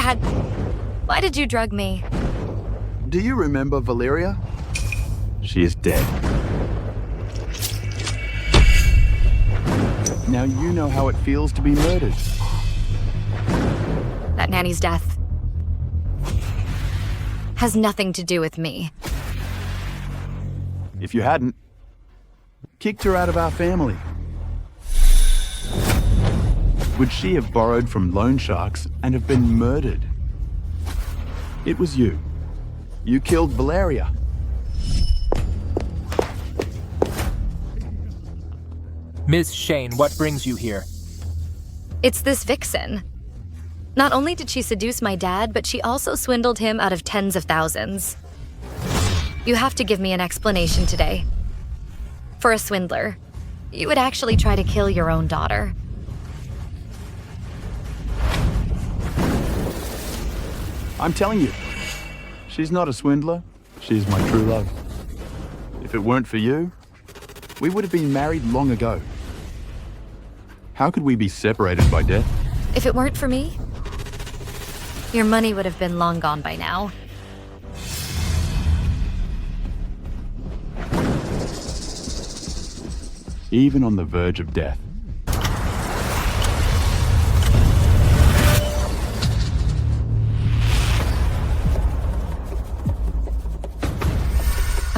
Dad, why did you drug me? Do you remember Valyria? She is dead. Now you know how it feels to be murdered. That nanny's death has nothing to do with me. If you hadn't, kicked her out of our family. Would she have borrowed from loan sharks and have been murdered? It was you. You killed Valyria. Ms. Shane, what brings you here? It's this vixen. Not only did she seduce my dad, but she also swindled him out of tens of thousands. You have to give me an explanation today. For a swindler, you would actually try to kill your own daughter. I'm telling you, she's not a swindler. She's my true love. If it weren't for you, we would have been married long ago. How could we be separated by death? If it weren't for me, your money would have been long gone by now. Even on the verge of death.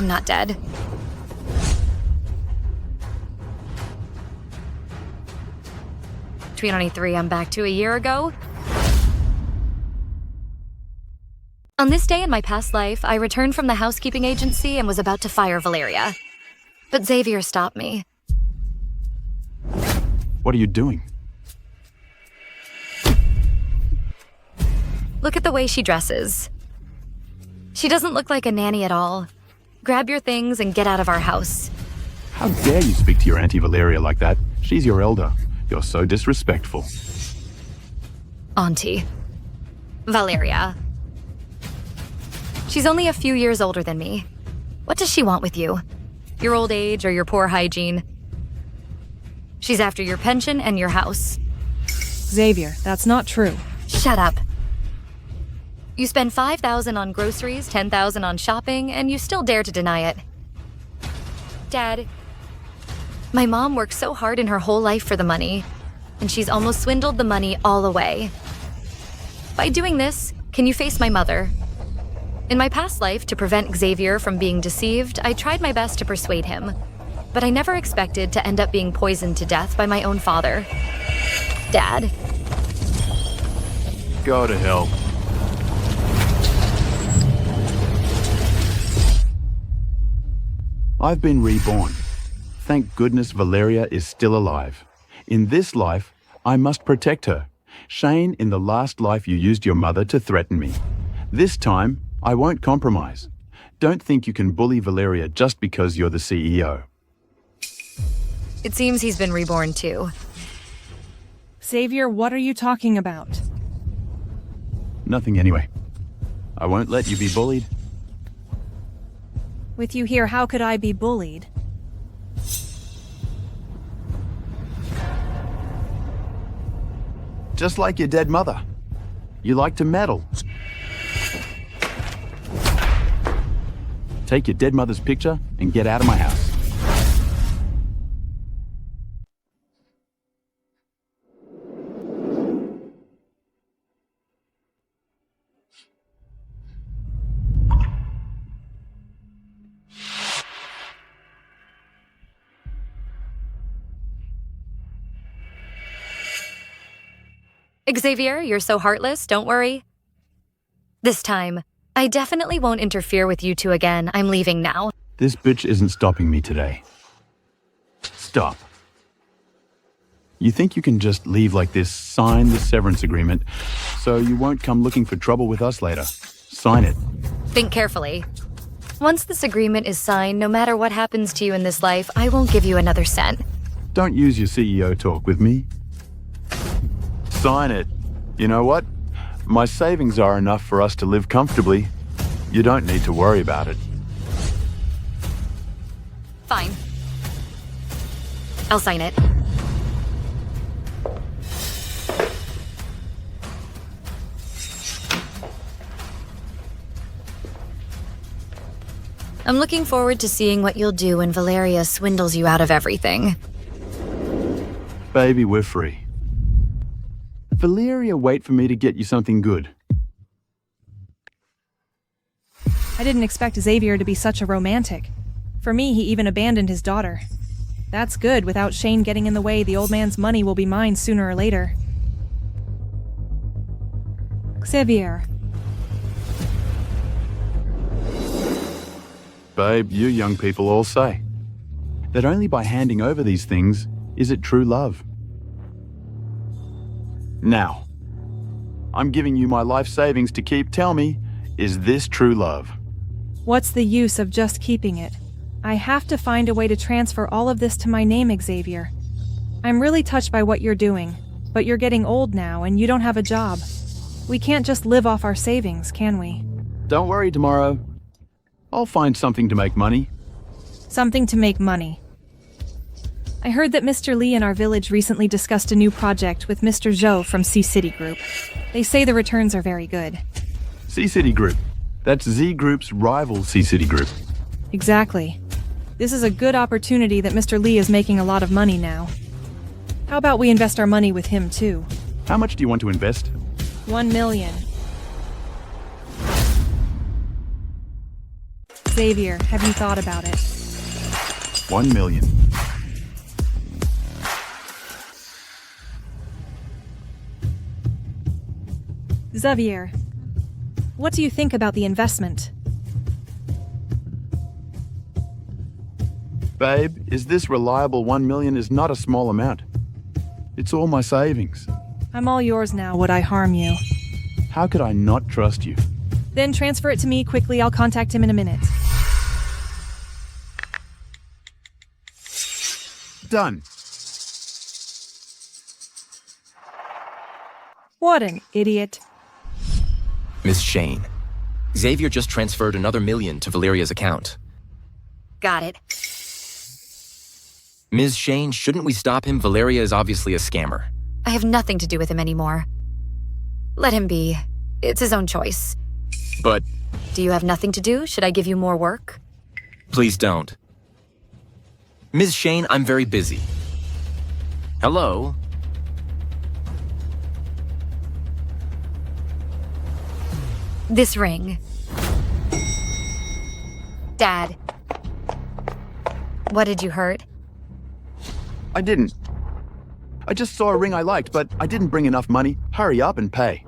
I'm not dead. Between 23, I'm back to a year ago. On this day in my past life, I returned from the housekeeping agency and was about to fire Valyria. But Xavier stopped me. What are you doing? Look at the way she dresses. She doesn't look like a nanny at all. Grab your things and get out of our house. How dare you speak to your Auntie Valyria like that? She's your elder. You're so disrespectful. Auntie. Valyria. She's only a few years older than me. What does she want with you? Your old age or your poor hygiene? She's after your pension and your house. Xavier, that's not true. Shut up. You spend $5,000 on groceries, $10,000 on shopping, and you still dare to deny it. Dad, my mom worked so hard in her whole life for the money, and she's almost swindled the money all away. By doing this, can you face my mother? In my past life, to prevent Xavier from being deceived, I tried my best to persuade him, but I never expected to end up being poisoned to death by my own father. Dad. Go to hell. I've been reborn. Thank goodness Valyria is still alive. In this life, I must protect her. Shane, in the last life you used your mother to threaten me. This time, I won't compromise. Don't think you can bully Valyria just because you're the CEO. It seems he's been reborn too. Xavier, what are you talking about? Nothing anyway. I won't let you be bullied. With you here, how could I be bullied? Just like your dead mother. You like to meddle. Take your dead mother's picture and get out of my house. Xavier, you're so heartless, don't worry. This time, I definitely won't interfere with you two again. I'm leaving now. This bitch isn't stopping me today. Stop. You think you can just leave like this, sign the severance agreement, so you won't come looking for trouble with us later? Sign it. Think carefully. Once this agreement is signed, no matter what happens to you in this life, I won't give you another cent. Don't use your CEO talk with me. Sign it. You know what? My savings are enough for us to live comfortably. You don't need to worry about it. Fine. I'll sign it. I'm looking forward to seeing what you'll do when Valyria swindles you out of everything. Baby, we're free. Valyria, wait for me to get you something good. I didn't expect Xavier to be such a romantic. For me, he even abandoned his daughter. That's good. Without Shane getting in the way, the old man's money will be mine sooner or later. Xavier. Babe, you young people all say that only by handing over these things is it true love. Now, I'm giving you my life savings to keep. Tell me, is this true love? What's the use of just keeping it? I have to find a way to transfer all of this to my name, Xavier. I'm really touched by what you're doing, but you're getting old now and you don't have a job. We can't just live off our savings, can we? Don't worry, tomorrow. I'll find something to make money. Something to make money. I heard that Mr. Lee in our village recently discussed a new project with Mr. Zhou from C-City Group. They say the returns are very good. C-City Group. That's Z Group's rival C-City Group. Exactly. This is a good opportunity that Mr. Lee is making a lot of money now. How about we invest our money with him too? How much do you want to invest? 1 million. Xavier, have you thought about it? 1 million. Xavier, what do you think about the investment? Babe, is this reliable? 1 million is not a small amount. It's all my savings. I'm all yours now. Would I harm you? How could I not trust you? Then transfer it to me quickly. I'll contact him in a minute. Done. What an idiot. Miss Shane, Xavier just transferred another $1 million to Valyria's account. Got it. Ms. Shane, shouldn't we stop him? Valyria is obviously a scammer. I have nothing to do with him anymore. Let him be. It's his own choice. But Do you have nothing to do? Should I give you more work? please don't. Ms. Shane, I'm very busy. Hello? This ring. Dad. What did you hurt? I didn't. I just saw a ring I liked, but I didn't bring enough money. Hurry up and pay.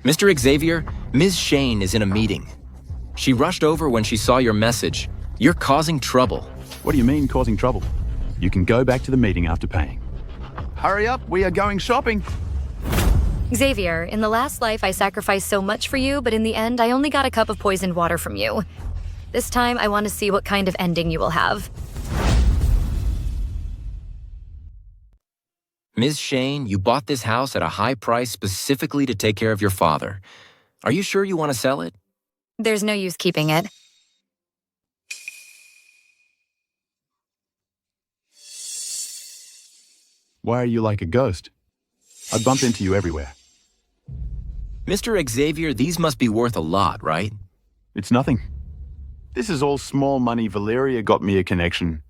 Mr. Xavier, Ms. Shane is in a meeting. She rushed over when she saw your message. You're causing trouble. What do you mean, causing trouble? You can go back to the meeting after paying. Hurry up, we are going shopping. Xavier, in the last life I sacrificed so much for you, but in the end I only got a cup of poisoned water from you. This time I want to see what kind of ending you will have. Ms. Shane, you bought this house at a high price specifically to take care of your father. Are you sure you want to sell it? There's no use keeping it. Why are you like a ghost? I bump into you everywhere. Mr. Xavier, these must be worth a lot, right? It's nothing. This is all small money. Valyria got me a connection.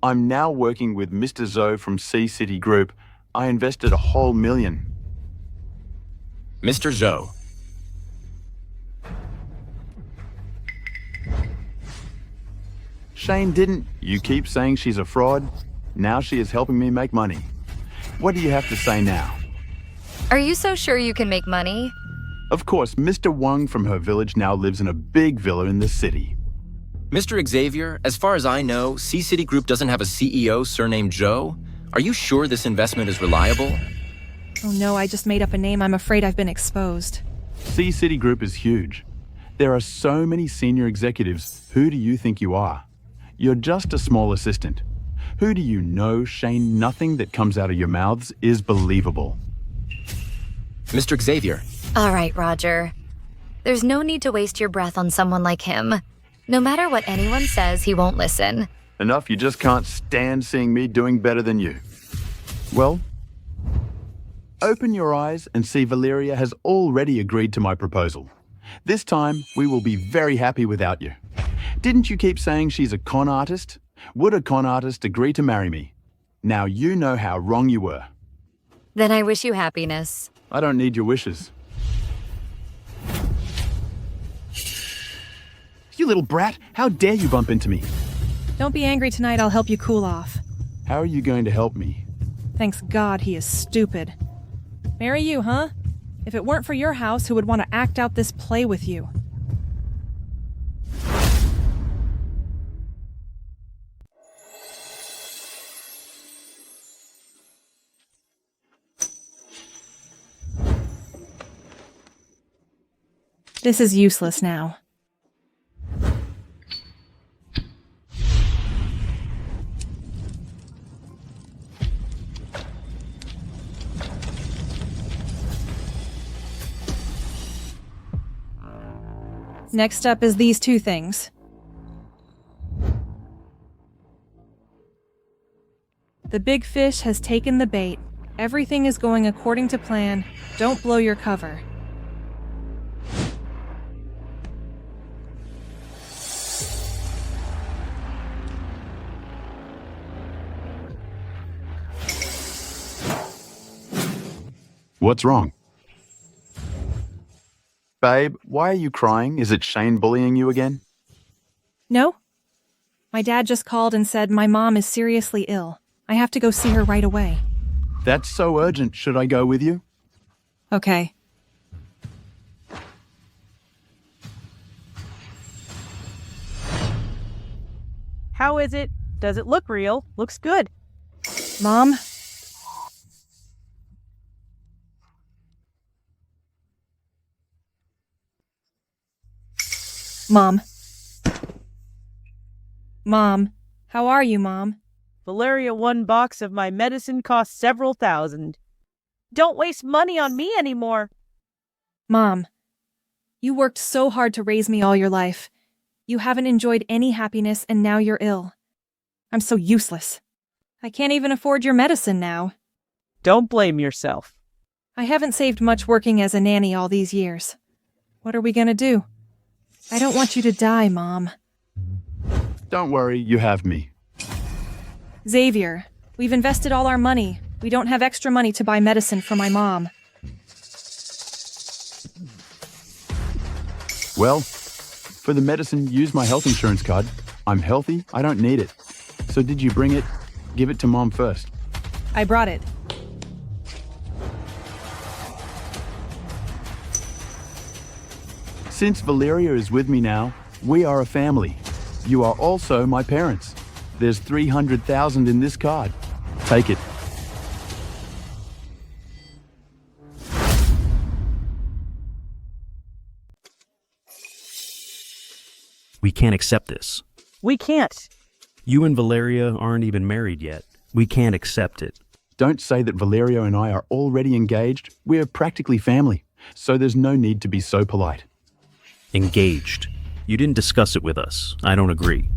I'm now working with Mr. Zhou from C-City Group. I invested a whole $1 million. Mr. Zhou. Shane didn't. You keep saying she's a fraud. Now she is helping me make money. What do you have to say now? Are you so sure you can make money? Of course, Mr. Wang from her village now lives in a big villa in the city. Mr. Xavier, as far as I know, C-City Group doesn't have a CEO surnamed Zhou. Are you sure this investment is reliable? Oh no, I just made up a name. I'm afraid I've been exposed. C-City Group is huge. There are so many senior executives. Who do you think you are? You're just a small assistant. Who do you know, Shane? Nothing that comes out of your mouths is believable. Mr. Xavier. All right, Roger. There's no need to waste your breath on someone like him. No matter what anyone says, he won't listen. Enough, you just can't stand seeing me doing better than you. Well, open your eyes and see Valyria has already agreed to my proposal. This time, we will be very happy without you. Didn't you keep saying she's a con artist? Would a con artist agree to marry me? Now you know how wrong you were. Then I wish you happiness. I don't need your wishes. You little brat, how dare you bump into me? Don't be angry tonight, I'll help you cool off. How are you going to help me? Thanks God he is stupid. Marry you, huh? If it weren't for your house, who would want to act out this play with you? This is useless now. Next up is these two things. The big fish has taken the bait. Everything is going according to plan. Don't blow your cover. What's wrong? Babe, why are you crying? Is it Shane bullying you again? No? My dad just called and said my mom is seriously ill. I have to go see her right away. That's so urgent. Should I go with you? Okay. How is it? Does it look real? Looks good. Mom? Mom. Mom. How are you, Mom? Valyria, one box of my medicine costs several thousand. Don't waste money on me anymore. Mom. You worked so hard to raise me all your life. You haven't enjoyed any happiness and now you're ill. I'm so useless. I can't even afford your medicine now. Don't blame yourself. I haven't saved much working as a nanny all these years. What are we gonna do? I don't want you to die, Mom. Don't worry, you have me. Xavier, we've invested all our money. We don't have extra money to buy medicine for my mom. Well, for the medicine, use my health insurance card. I'm healthy, I don't need it. So did you bring it? Give it to Mom first. I brought it. Since Valyria is with me now, we are a family. You are also my parents. There's 300,000 in this card. Take it. We can't accept this. We can't. You and Valyria aren't even married yet. We can't accept it. Don't say that Valyria and I are already engaged. We're practically family, so there's no need to be so polite. Engaged. You didn't discuss it with us. I don't agree.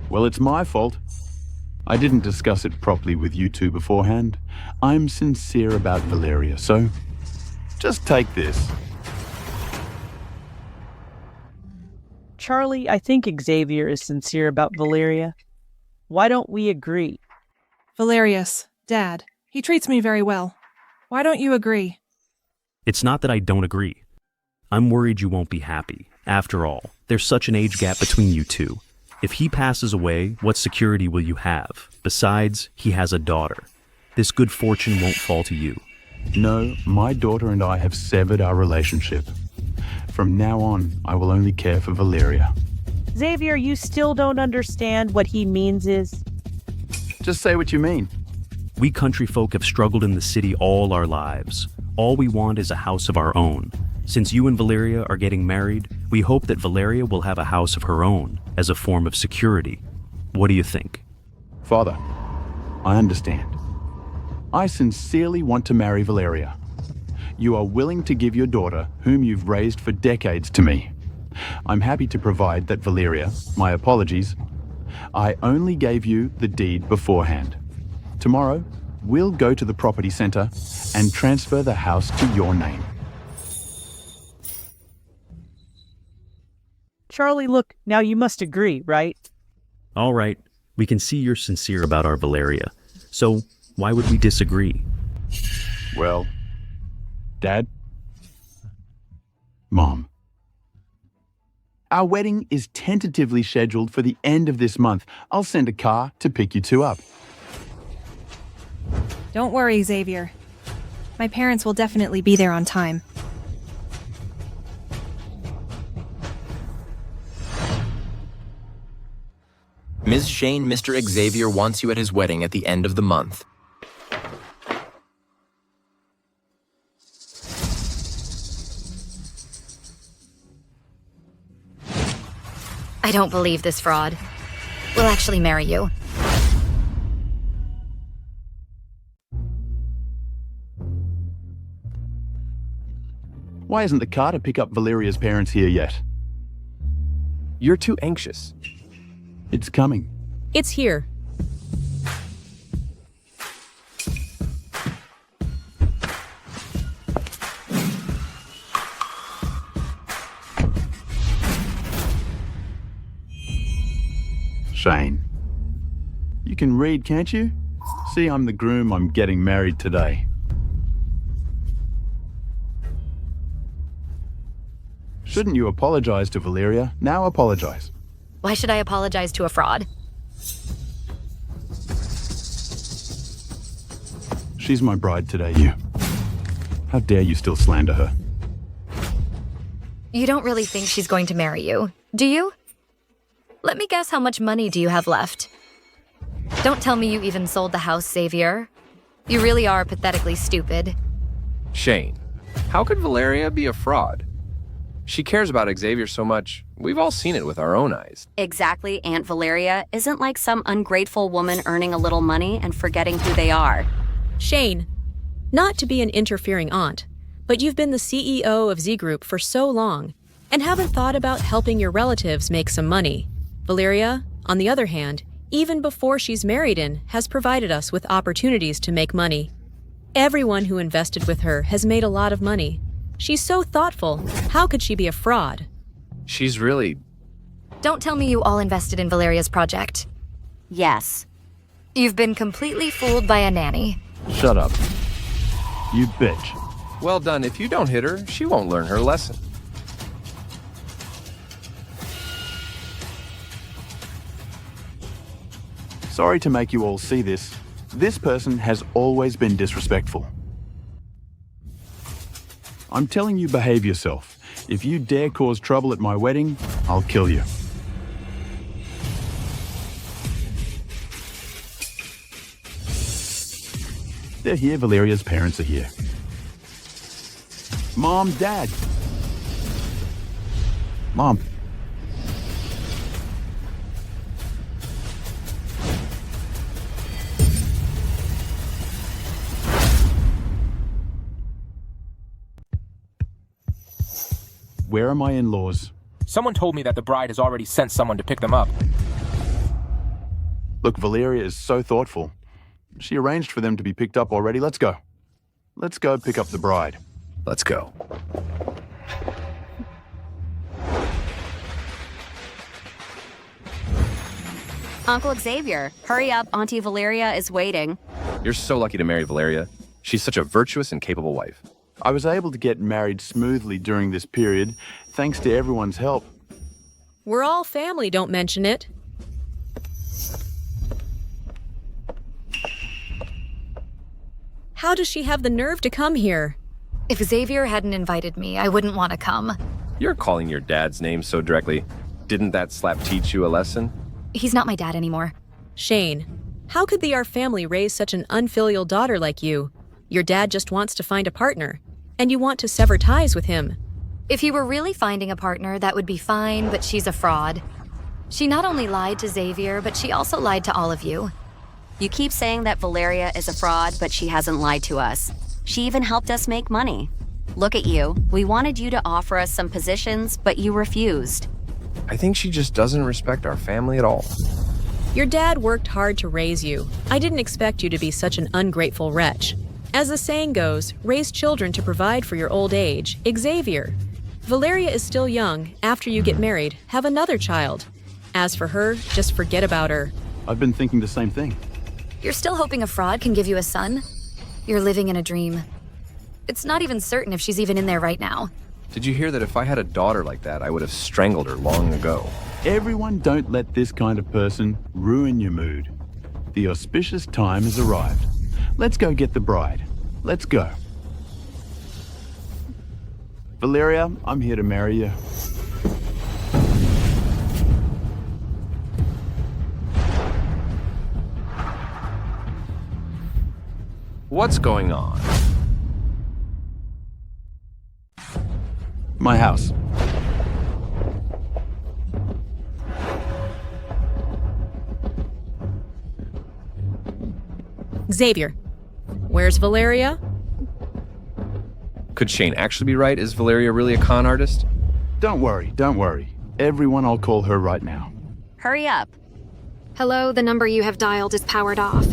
Well, it's my fault. I didn't discuss it properly with you two beforehand. I'm sincere about Valyria, so just take this. Charlie, I think Xavier is sincere about Valyria. Why don't we agree? Valerius, Dad, he treats me very well. Why don't you agree? It's not that I don't agree. I'm worried you won't be happy. After all, there's such an age gap between you two. If he passes away, what security will you have? Besides, he has a daughter. This good fortune won't fall to you. No, my daughter and I have severed our relationship. From now on, I will only care for Valyria. Xavier, you still don't understand what he means is... Just say what you mean. We country folk have struggled in the city all our lives. All we want is a house of our own. Since you and Valyria are getting married, we hope that Valyria will have a house of her own as a form of security. What do you think? Father, I understand. I sincerely want to marry Valyria. You are willing to give your daughter, whom you've raised for decades, to me. I'm happy to provide that Valyria, my apologies, I only gave you the deed beforehand. Tomorrow, we'll go to the property center and transfer the house to your name. Charlie, look, now you must agree, right? All right, we can see you're sincere about our Valyria. So, why would we disagree? Well, Dad? Mom. Our wedding is tentatively scheduled for the end of this month. I'll send a car to pick you two up. Don't worry, Xavier. My parents will definitely be there on time. Ms. Shane, Mr. Xavier wants you at his wedding at the end of the month. I don't believe this fraud. We'll actually marry you. Why isn't the car to pick up Valyria's parents here yet? You're too anxious. It's coming. It's here. Shane. You can read, can't you? See, I'm the groom. I'm getting married today. Shouldn't you apologize to Valyria? Now apologize. Why should I apologize to a fraud? She's my bride today, you. How dare you still slander her? You don't really think she's going to marry you, do you? Let me guess, how much money do you have left? Don't tell me you even sold the house, Xavier. You really are pathetically stupid. Shane, how could Valyria be a fraud? She cares about Xavier so much, we've all seen it with our own eyes. Exactly, Aunt Valyria isn't like some ungrateful woman earning a little money and forgetting who they are. Shane, not to be an interfering aunt, but you've been the CEO of Z Group for so long and haven't thought about helping your relatives make some money. Valyria, on the other hand, even before she's married in, has provided us with opportunities to make money. Everyone who invested with her has made a lot of money. She's so thoughtful. How could she be a fraud? She's really... Don't tell me you all invested in Valyria's project. Yes. You've been completely fooled by a nanny. Shut up. You bitch. Well done. If you don't hit her, she won't learn her lesson. Sorry to make you all see this. This person has always been disrespectful. I'm telling you, behave yourself. If you dare cause trouble at my wedding, I'll kill you. They're here. Valyria's parents are here. Mom, Dad. Mom. Where are my in-laws? Someone told me that the bride has already sent someone to pick them up. Look, Valyria is so thoughtful. She arranged for them to be picked up already. Let's go. Let's go pick up the bride. Let's go. Uncle Xavier, hurry up. Auntie Valyria is waiting. You're so lucky to marry Valyria. She's such a virtuous and capable wife. I was able to get married smoothly during this period, thanks to everyone's help. We're all family, don't mention it. How does she have the nerve to come here? If Xavier hadn't invited me, I wouldn't want to come. You're calling your dad's name so directly. Didn't that slap teach you a lesson? He's not my dad anymore. Shane, how could our family raise such an unfilial daughter like you? Your dad just wants to find a partner, and you want to sever ties with him. If he were really finding a partner, that would be fine, but she's a fraud. She not only lied to Xavier, but she also lied to all of you. You keep saying that Valyria is a fraud, but she hasn't lied to us. She even helped us make money. Look at you. We wanted you to offer us some positions, but you refused. I think she just doesn't respect our family at all. Your dad worked hard to raise you. I didn't expect you to be such an ungrateful wretch. As the saying goes, raise children to provide for your old age. Xavier, Valyria is still young. After you get married, have another child. As for her, just forget about her. I've been thinking the same thing. You're still hoping a fraud can give you a son? You're living in a dream. It's not even certain if she's even in there right now. Did you hear that if I had a daughter like that, I would have strangled her long ago? Everyone, don't let this kind of person ruin your mood. The auspicious time has arrived. Let's go get the bride. Let's go. Valyria, I'm here to marry you. What's going on? My house. Xavier, where's Valyria? Could Shane actually be right? Is Valyria really a con artist? Don't worry, don't worry. Everyone, I'll call her right now. Hurry up. Hello, the number you have dialed is powered off.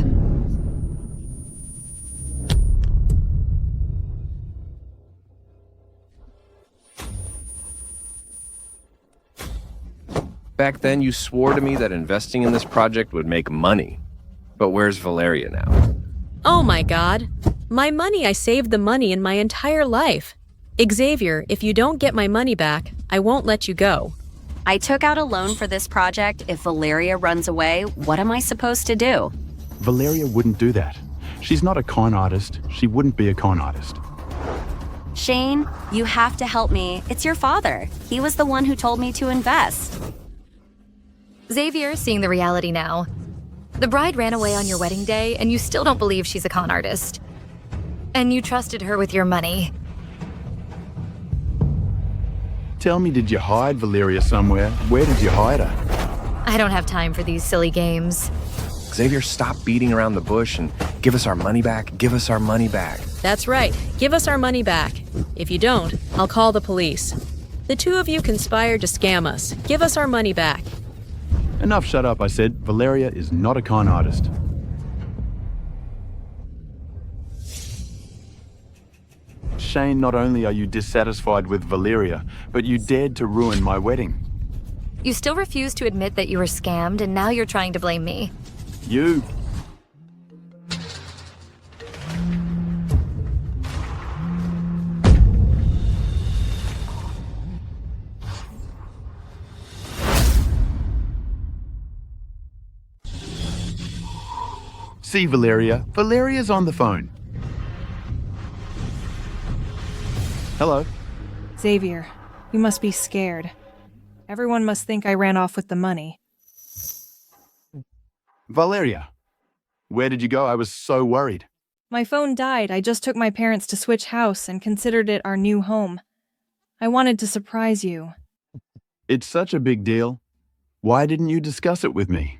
Back then, you swore to me that investing in this project would make money. But where's Valyria now? Oh my god. My money, I saved the money in my entire life. Xavier, if you don't get my money back, I won't let you go. I took out a loan for this project. If Valyria runs away, what am I supposed to do? Valyria wouldn't do that. She's not a con artist. She wouldn't be a con artist. Shane, you have to help me. It's your father. He was the one who told me to invest. Xavier's seeing the reality now. The bride ran away on your wedding day, and you still don't believe she's a con artist. And you trusted her with your money. Tell me, did you hide Valyria somewhere? Where did you hide her? I don't have time for these silly games. Xavier, stop beating around the bush and give us our money back. Give us our money back. That's right. Give us our money back. If you don't, I'll call the police. The two of you conspired to scam us. Give us our money back. Enough, shut up, I said. Valyria is not a con artist. Shane, not only are you dissatisfied with Valyria, but you dared to ruin my wedding. You still refuse to admit that you were scammed, and now you're trying to blame me. You. See, Valyria. Valyria's on the phone. Hello. Xavier, you must be scared. Everyone must think I ran off with the money. Valyria. Where did you go? I was so worried. My phone died. I just took my parents to switch house and considered it our new home. I wanted to surprise you. It's such a big deal. Why didn't you discuss it with me?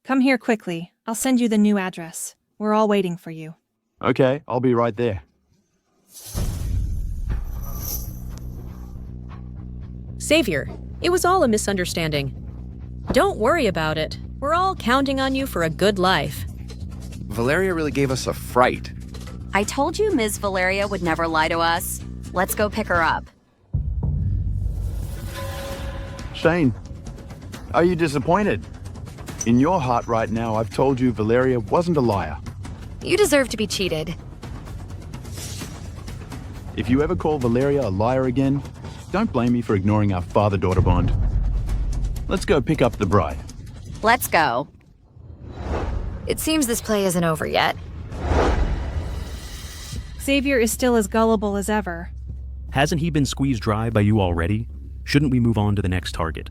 Come here quickly. I'll send you the new address. We're all waiting for you. Okay, I'll be right there. Xavier, it was all a misunderstanding. Don't worry about it. We're all counting on you for a good life. Valyria really gave us a fright. I told you Ms. Valyria would never lie to us. Let's go pick her up. Shane, are you disappointed? In your heart right now, I've told you Valyria wasn't a liar. You deserve to be cheated. If you ever call Valyria a liar again, don't blame me for ignoring our father-daughter bond. Let's go pick up the bride. Let's go. It seems this play isn't over yet. Xavier is still as gullible as ever. Hasn't he been squeezed dry by you already? Shouldn't we move on to the next target?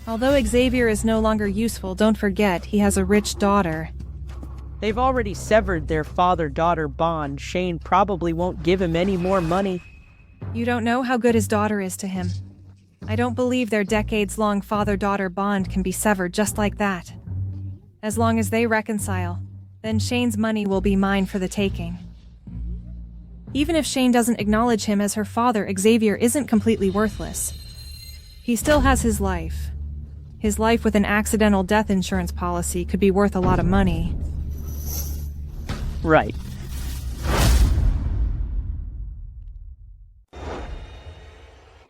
Although Xavier is no longer useful, don't forget he has a rich daughter. They've already severed their father-daughter bond. Shane probably won't give him any more money. You don't know how good his daughter is to him. I don't believe their decades-long father-daughter bond can be severed just like that. As long as they reconcile, then Shane's money will be mine for the taking. Even if Shane doesn't acknowledge him as her father, Xavier isn't completely worthless. He still has his life. His life with an accidental death insurance policy could be worth a lot of money. Right.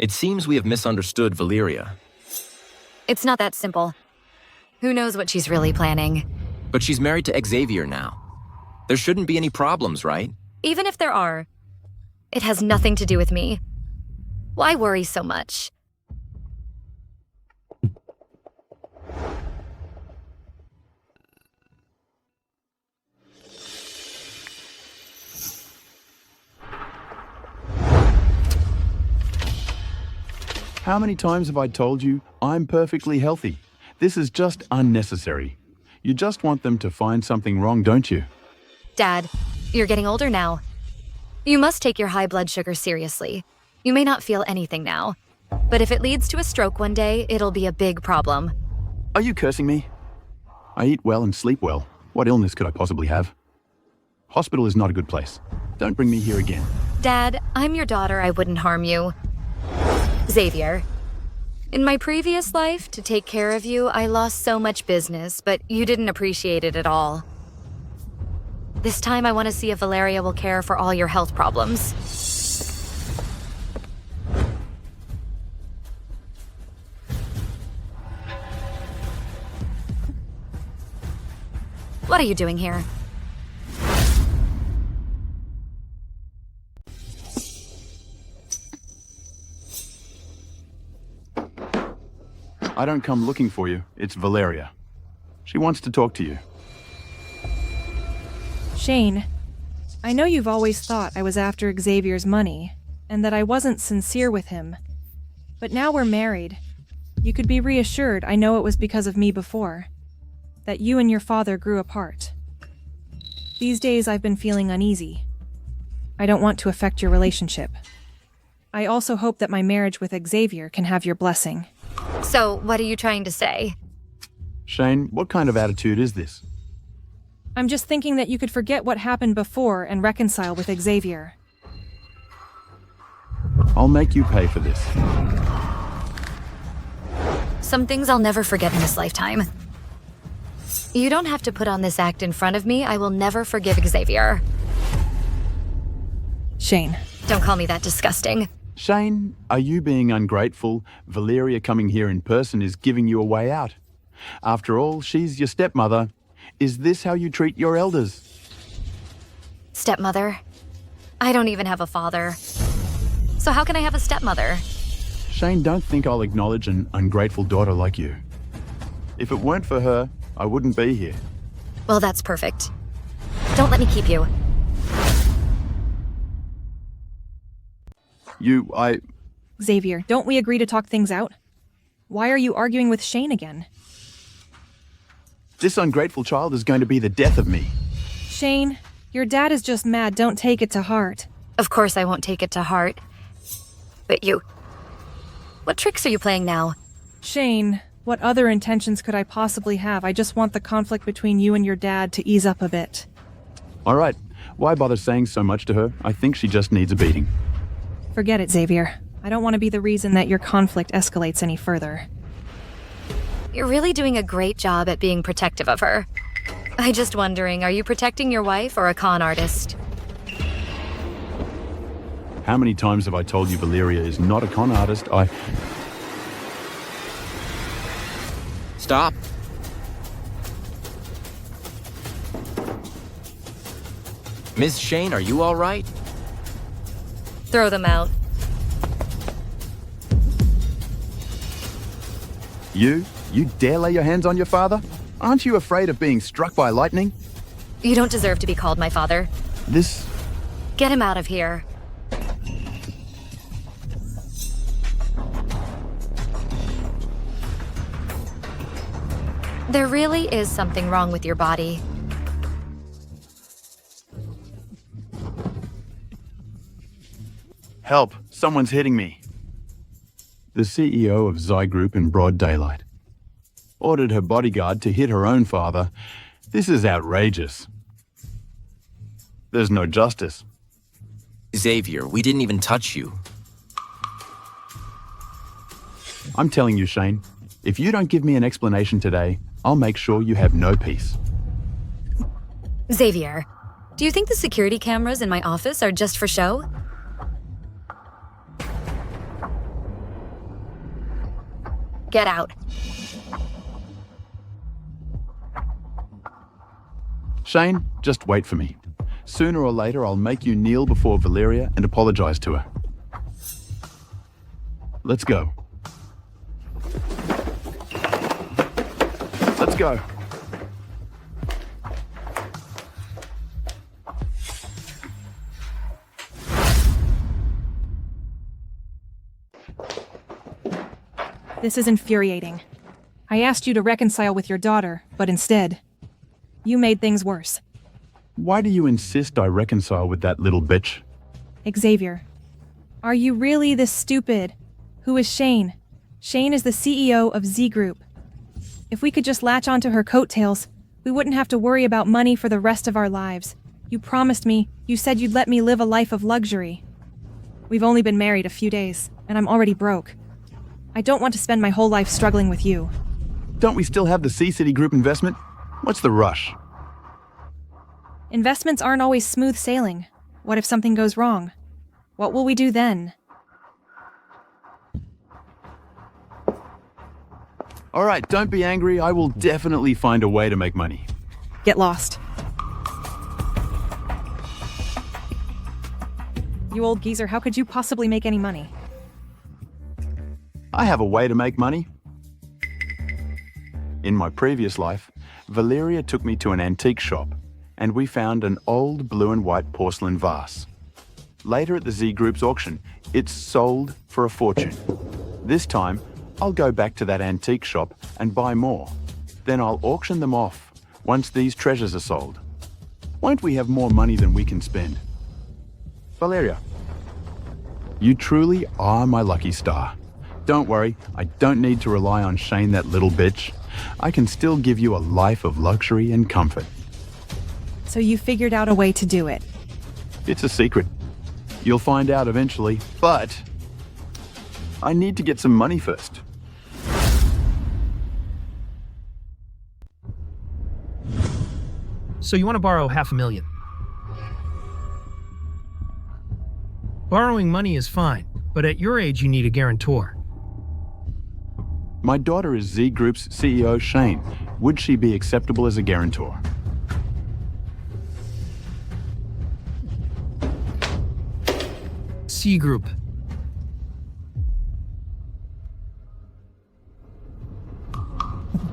It seems we have misunderstood Valyria. It's not that simple. Who knows what she's really planning? But she's married to Xavier now. There shouldn't be any problems, right? Even if there are, it has nothing to do with me. Why worry so much? How many times have I told you I'm perfectly healthy? This is just unnecessary. You just want them to find something wrong, don't you? Dad, you're getting older now. You must take your high blood sugar seriously. You may not feel anything now, but if it leads to a stroke one day, it'll be a big problem. Are you cursing me? I eat well and sleep well. What illness could I possibly have? Hospital is not a good place. Don't bring me here again. Dad, I'm your daughter. I wouldn't harm you. Xavier, in my previous life, to take care of you, I lost so much business, but you didn't appreciate it at all. This time I want to see if Valyria will care for all your health problems. What are you doing here? I don't come looking for you. It's Valyria. She wants to talk to you. Shane, I know you've always thought I was after Xavier's money, and that I wasn't sincere with him. But now we're married. You could be reassured I know it was because of me before. That you and your father grew apart. These days I've been feeling uneasy. I don't want to affect your relationship. I also hope that my marriage with Xavier can have your blessing. So, what are you trying to say? Shane, what kind of attitude is this? I'm just thinking that you could forget what happened before and reconcile with Xavier. I'll make you pay for this. Some things I'll never forget in this lifetime. You don't have to put on this act in front of me. I will never forgive Xavier. Shane. Don't call me that disgusting. Shane, are you being ungrateful? Valyria coming here in person is giving you a way out. After all, she's your stepmother. Is this how you treat your elders? Stepmother? I don't even have a father. So how can I have a stepmother? Shane, don't think I'll acknowledge an ungrateful daughter like you. If it weren't for her, I wouldn't be here. Well, that's perfect. Don't let me keep you. Xavier, don't we agree to talk things out? Why are you arguing with Shane again? This ungrateful child is going to be the death of me. Shane, your dad is just mad. Don't take it to heart. Of course I won't take it to heart. But you... What tricks are you playing now? Shane, what other intentions could I possibly have? I just want the conflict between you and your dad to ease up a bit. All right. Why bother saying so much to her? I think she just needs a beating. Forget it, Xavier. I don't want to be the reason that your conflict escalates any further. You're really doing a great job at being protective of her. I'm just wondering, are you protecting your wife or a con artist? How many times have I told you Valyria is not a con artist? Stop. Ms. Shane, are you all right? Throw them out. You dare lay your hands on your father? Aren't you afraid of being struck by lightning? You don't deserve to be called my father. This... Get him out of here. There really is something wrong with your body. Help! Someone's hitting me. The CEO of Xi Group in broad daylight. Ordered her bodyguard to hit her own father. This is outrageous. There's no justice. Xavier, we didn't even touch you. I'm telling you, Shane, if you don't give me an explanation today, I'll make sure you have no peace. Xavier, do you think the security cameras in my office are just for show? Get out. Shane, just wait for me. Sooner or later, I'll make you kneel before Valyria and apologize to her. Let's go. Let's go. This is infuriating. I asked you to reconcile with your daughter, but instead, you made things worse. Why do you insist I reconcile with that little bitch? Xavier, are you really this stupid? Who is Shane? Shane is the CEO of Z Group. If we could just latch onto her coattails, we wouldn't have to worry about money for the rest of our lives. You promised me, you said you'd let me live a life of luxury. We've only been married a few days, and I'm already broke. I don't want to spend my whole life struggling with you. Don't we still have the C-City Group investment? What's the rush? Investments aren't always smooth sailing. What if something goes wrong? What will we do then? All right, don't be angry. I will definitely find a way to make money. Get lost. You old geezer, how could you possibly make any money? I have a way to make money. In my previous life, Valyria took me to an antique shop, and we found an old blue and white porcelain vase. Later at the Z Group's auction, it's sold for a fortune. This time, I'll go back to that antique shop and buy more. Then I'll auction them off once these treasures are sold. Won't we have more money than we can spend? Valyria, you truly are my lucky star. Don't worry, I don't need to rely on Shane, that little bitch. I can still give you a life of luxury and comfort. So you figured out a way to do it. It's a secret. You'll find out eventually, but I need to get some money first. So you want to borrow $500,000. Borrowing money is fine, but at your age you need a guarantor. My daughter is Z Group's CEO, Shane. Would she be acceptable as a guarantor? C Group.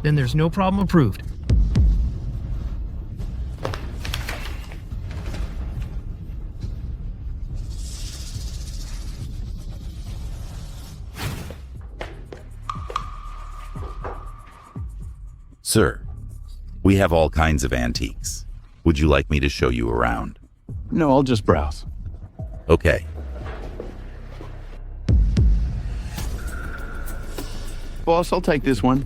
Then there's no problem approved. Sir, we have all kinds of antiques. Would you like me to show you around? No, I'll just browse. Okay. Boss, I'll take this one.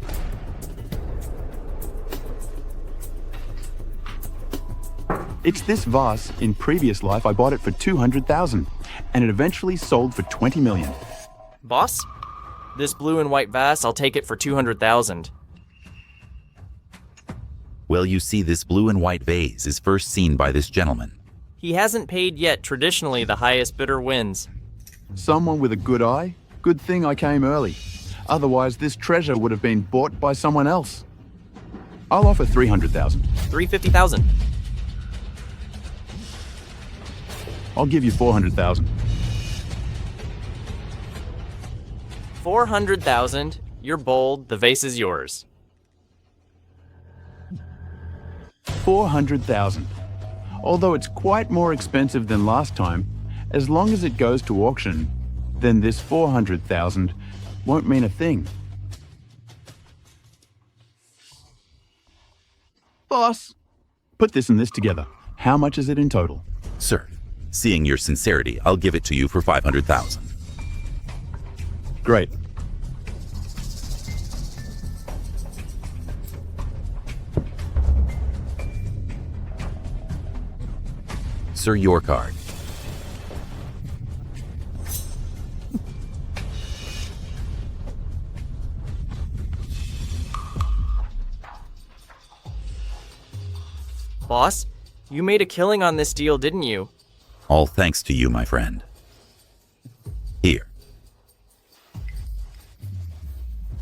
It's this vase. In previous life, I bought it for $200,000, and it eventually sold for $20 million. Boss? This blue and white vase, I'll take it for $200,000. Well, you see, this blue and white vase is first seen by this gentleman. He hasn't paid yet. Traditionally, the highest bidder wins. Someone with a good eye? Good thing I came early. Otherwise, this treasure would have been bought by someone else. I'll offer $300,000. $350,000. I'll give you $400,000. $400,000. You're bold. The vase is yours. $400,000. Although it's quite more expensive than last time, as long as it goes to auction, then this $400,000 won't mean a thing. Boss, put this and this together. How much is it in total? Sir, seeing your sincerity, I'll give it to you for $500,000. Great. Sir, your card. Boss, you made a killing on this deal, didn't you? All thanks to you, my friend. Here.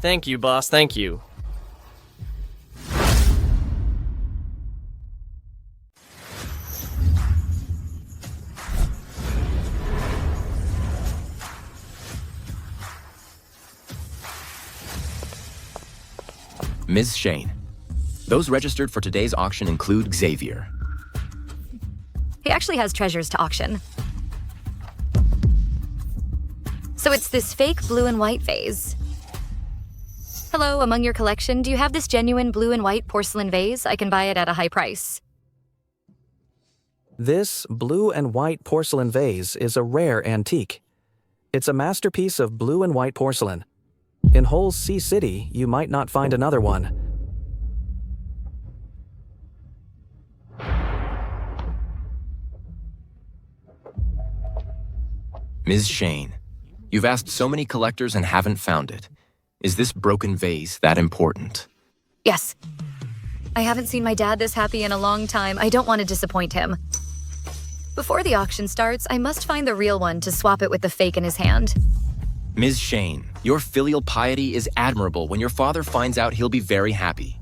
Thank you, boss, thank you. Ms. Shane, those registered for today's auction include Xavier. He actually has treasures to auction. So it's this fake blue and white vase. Hello, among your collection, do you have this genuine blue and white porcelain vase? I can buy it at a high price. This blue and white porcelain vase is a rare antique. It's a masterpiece of blue and white porcelain. In whole Sea City, you might not find another one. Ms. Shane, you've asked so many collectors and haven't found it. Is this broken vase that important? Yes. I haven't seen my dad this happy in a long time. I don't want to disappoint him. Before the auction starts, I must find the real one to swap it with the fake in his hand. Ms. Shane, your filial piety is admirable. When your father finds out, he'll be very happy.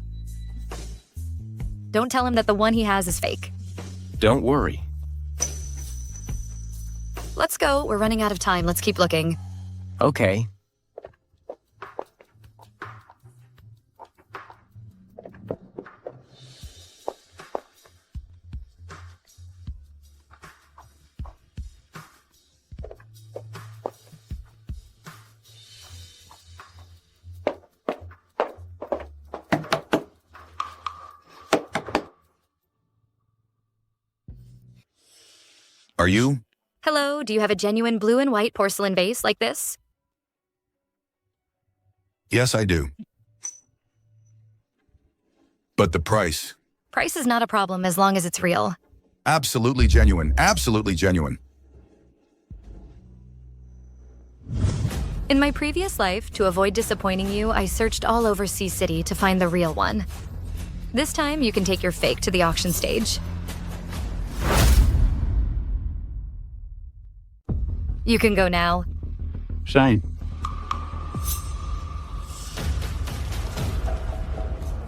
Don't tell him that the one he has is fake. Don't worry. Let's go. We're running out of time. Let's keep looking. Okay. Are you? Hello, do you have a genuine blue and white porcelain vase like this? Yes, I do. But the price? Price is not a problem as long as it's real. Absolutely genuine. Absolutely genuine. In my previous life, to avoid disappointing you, I searched all over Sea City to find the real one. This time, you can take your fake to the auction stage. You can go now. Shane.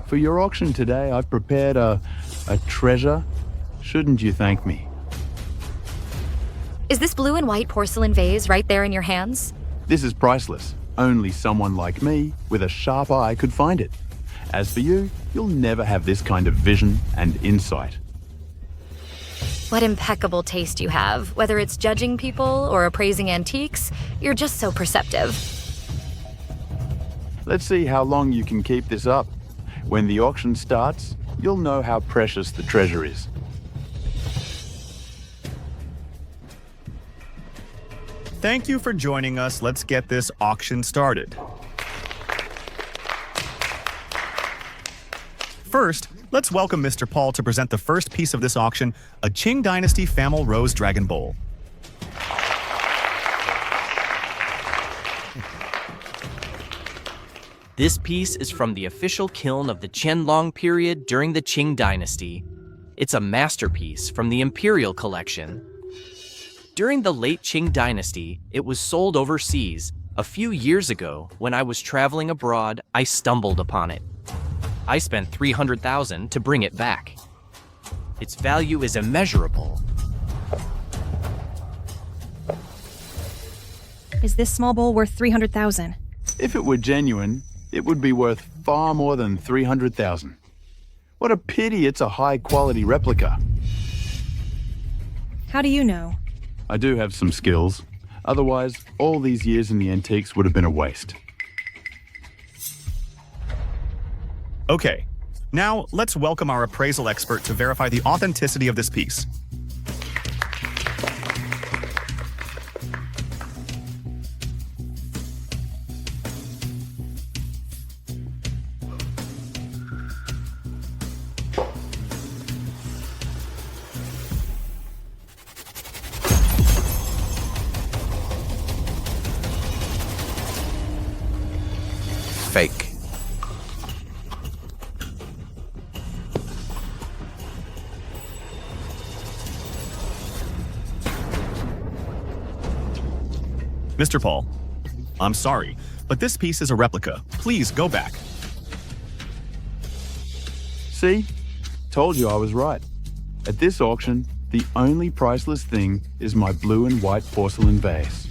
For your auction today, I've prepared a treasure. Shouldn't you thank me? Is this blue and white porcelain vase right there in your hands? This is priceless. Only someone like me with a sharp eye could find it. As for you, you'll never have this kind of vision and insight. What impeccable taste you have. Whether it's judging people or appraising antiques, you're just so perceptive. Let's see how long you can keep this up. When the auction starts, you'll know how precious the treasure is. Thank you for joining us. Let's get this auction started. First, let's welcome Mr. Paul to present the first piece of this auction, a Qing Dynasty Famil Rose Dragon Bowl. This piece is from the official kiln of the Qianlong period during the Qing Dynasty. It's a masterpiece from the Imperial Collection. During the late Qing Dynasty, it was sold overseas. A few years ago, when I was traveling abroad, I stumbled upon it. I spent $300,000 to bring it back. Its value is immeasurable. Is this small bowl worth $300,000? If it were genuine, it would be worth far more than $300,000. What a pity it's a high-quality replica. How do you know? I do have some skills. Otherwise, all these years in the antiques would have been a waste. Okay, now let's welcome our appraisal expert to verify the authenticity of this piece. Fake. Mr. Paul, I'm sorry, but this piece is a replica. Please go back. See? Told you I was right. At this auction, the only priceless thing is my blue and white porcelain vase.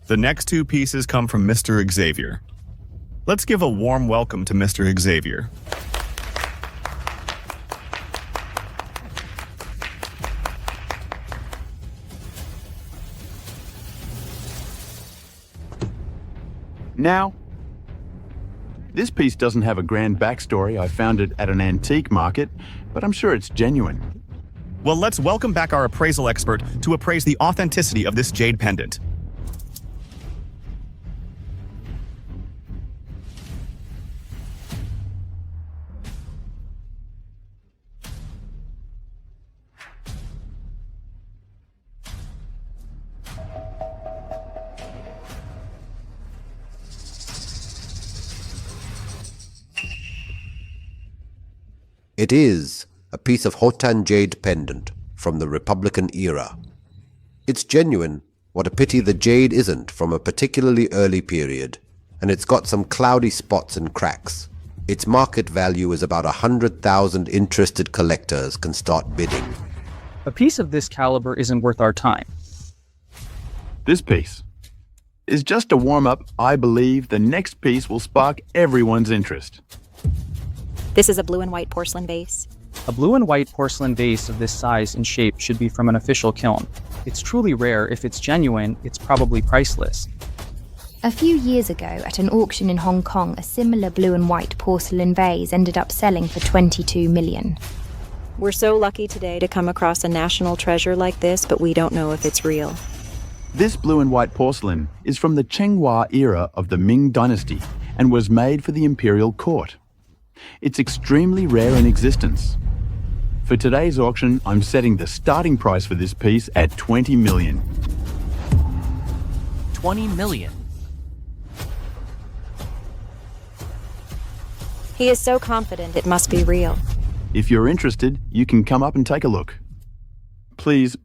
The next two pieces come from Mr. Xavier. Let's give a warm welcome to Mr. Xavier. Now, this piece doesn't have a grand backstory. I found it at an antique market, but I'm sure it's genuine. Well, let's welcome back our appraisal expert to appraise the authenticity of this jade pendant. It is a piece of Hotan jade pendant from the Republican era. It's genuine, what a pity the jade isn't from a particularly early period, and it's got some cloudy spots and cracks. Its market value is about 100,000 interested collectors can start bidding. A piece of this caliber isn't worth our time. This piece is just a warm-up. I believe the next piece will spark everyone's interest. This is a blue and white porcelain vase. A blue and white porcelain vase of this size and shape should be from an official kiln. It's truly rare. If it's genuine, it's probably priceless. A few years ago, at an auction in Hong Kong, a similar blue and white porcelain vase ended up selling for 22 million. We're so lucky today to come across a national treasure like this, but we don't know if it's real. This blue and white porcelain is from the Chenghua era of the Ming Dynasty and was made for the imperial court. It's extremely rare in existence. For today's auction, I'm setting the starting price for this piece at 20 million. 20 million. He is so confident it must be real. If you're interested, you can come up and take a look. Please.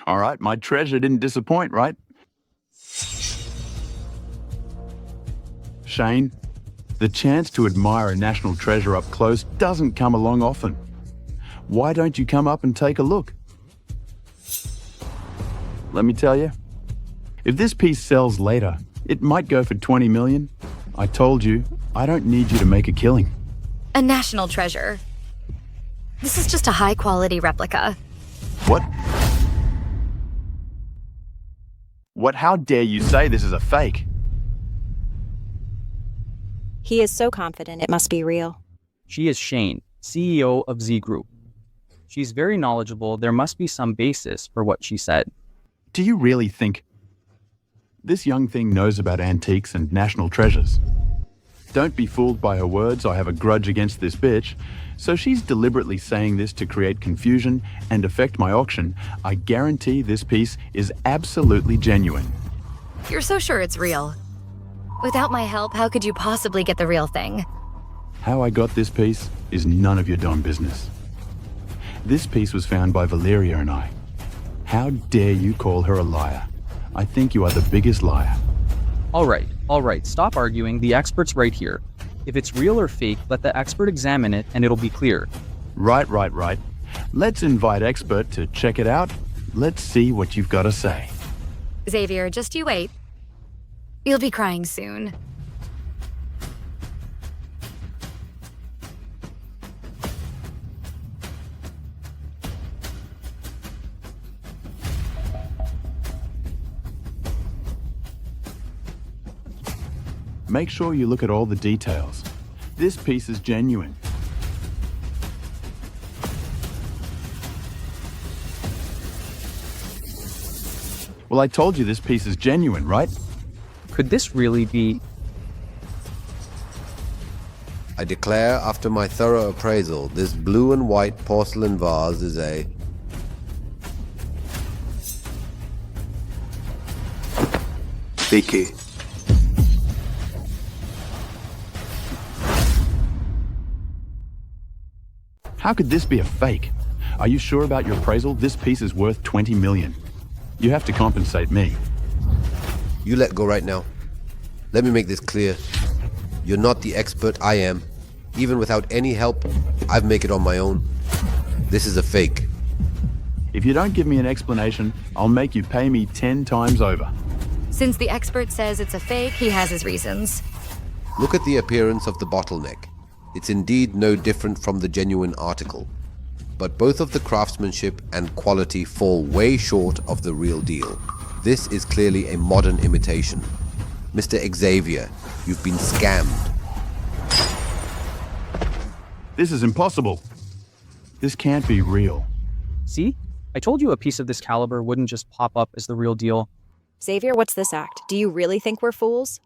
All right, my treasure didn't disappoint, right? Shane, the chance to admire a national treasure up close doesn't come along often. Why don't you come up and take a look? Let me tell you, if this piece sells later, it might go for 20 million. I told you, I don't need you to make a killing. A national treasure. This is just a high-quality replica. What? What? How dare you say this is a fake? He is so confident it must be real. She is Shane, CEO of Z Group. She's very knowledgeable. There must be some basis for what she said. Do you really think this young thing knows about antiques and national treasures? Don't be fooled by her words. I have a grudge against this bitch. So she's deliberately saying this to create confusion and affect my auction. I guarantee this piece is absolutely genuine. You're so sure it's real. Without my help, how could you possibly get the real thing? How I got this piece is none of your damn business. This piece was found by Valyria and I. How dare you call her a liar? I think you are the biggest liar. All right, stop arguing. The expert's right here. If it's real or fake, let the expert examine it and it'll be clear. Right. Let's invite expert to check it out. Let's see what you've got to say. Xavier, just you wait. You'll be crying soon. Make sure you look at all the details. This piece is genuine. Well, I told you this piece is genuine, right? Could this really be? I declare after my thorough appraisal, this blue and white porcelain vase is a fake. How could this be a fake? Are you sure about your appraisal? This piece is worth 20 million. You have to compensate me. You let go right now. Let me make this clear. You're not the expert I am. Even without any help, I've made it on my own. This is a fake. If you don't give me an explanation, I'll make you pay me 10 times over. Since the expert says it's a fake, he has his reasons. Look at the appearance of the bottleneck. It's indeed no different from the genuine article. But both of the craftsmanship and quality fall way short of the real deal. This is clearly a modern imitation. Mr. Xavier, you've been scammed. This is impossible. This can't be real. See? I told you a piece of this caliber wouldn't just pop up as the real deal. Xavier, what's this act? Do you really think we're fools?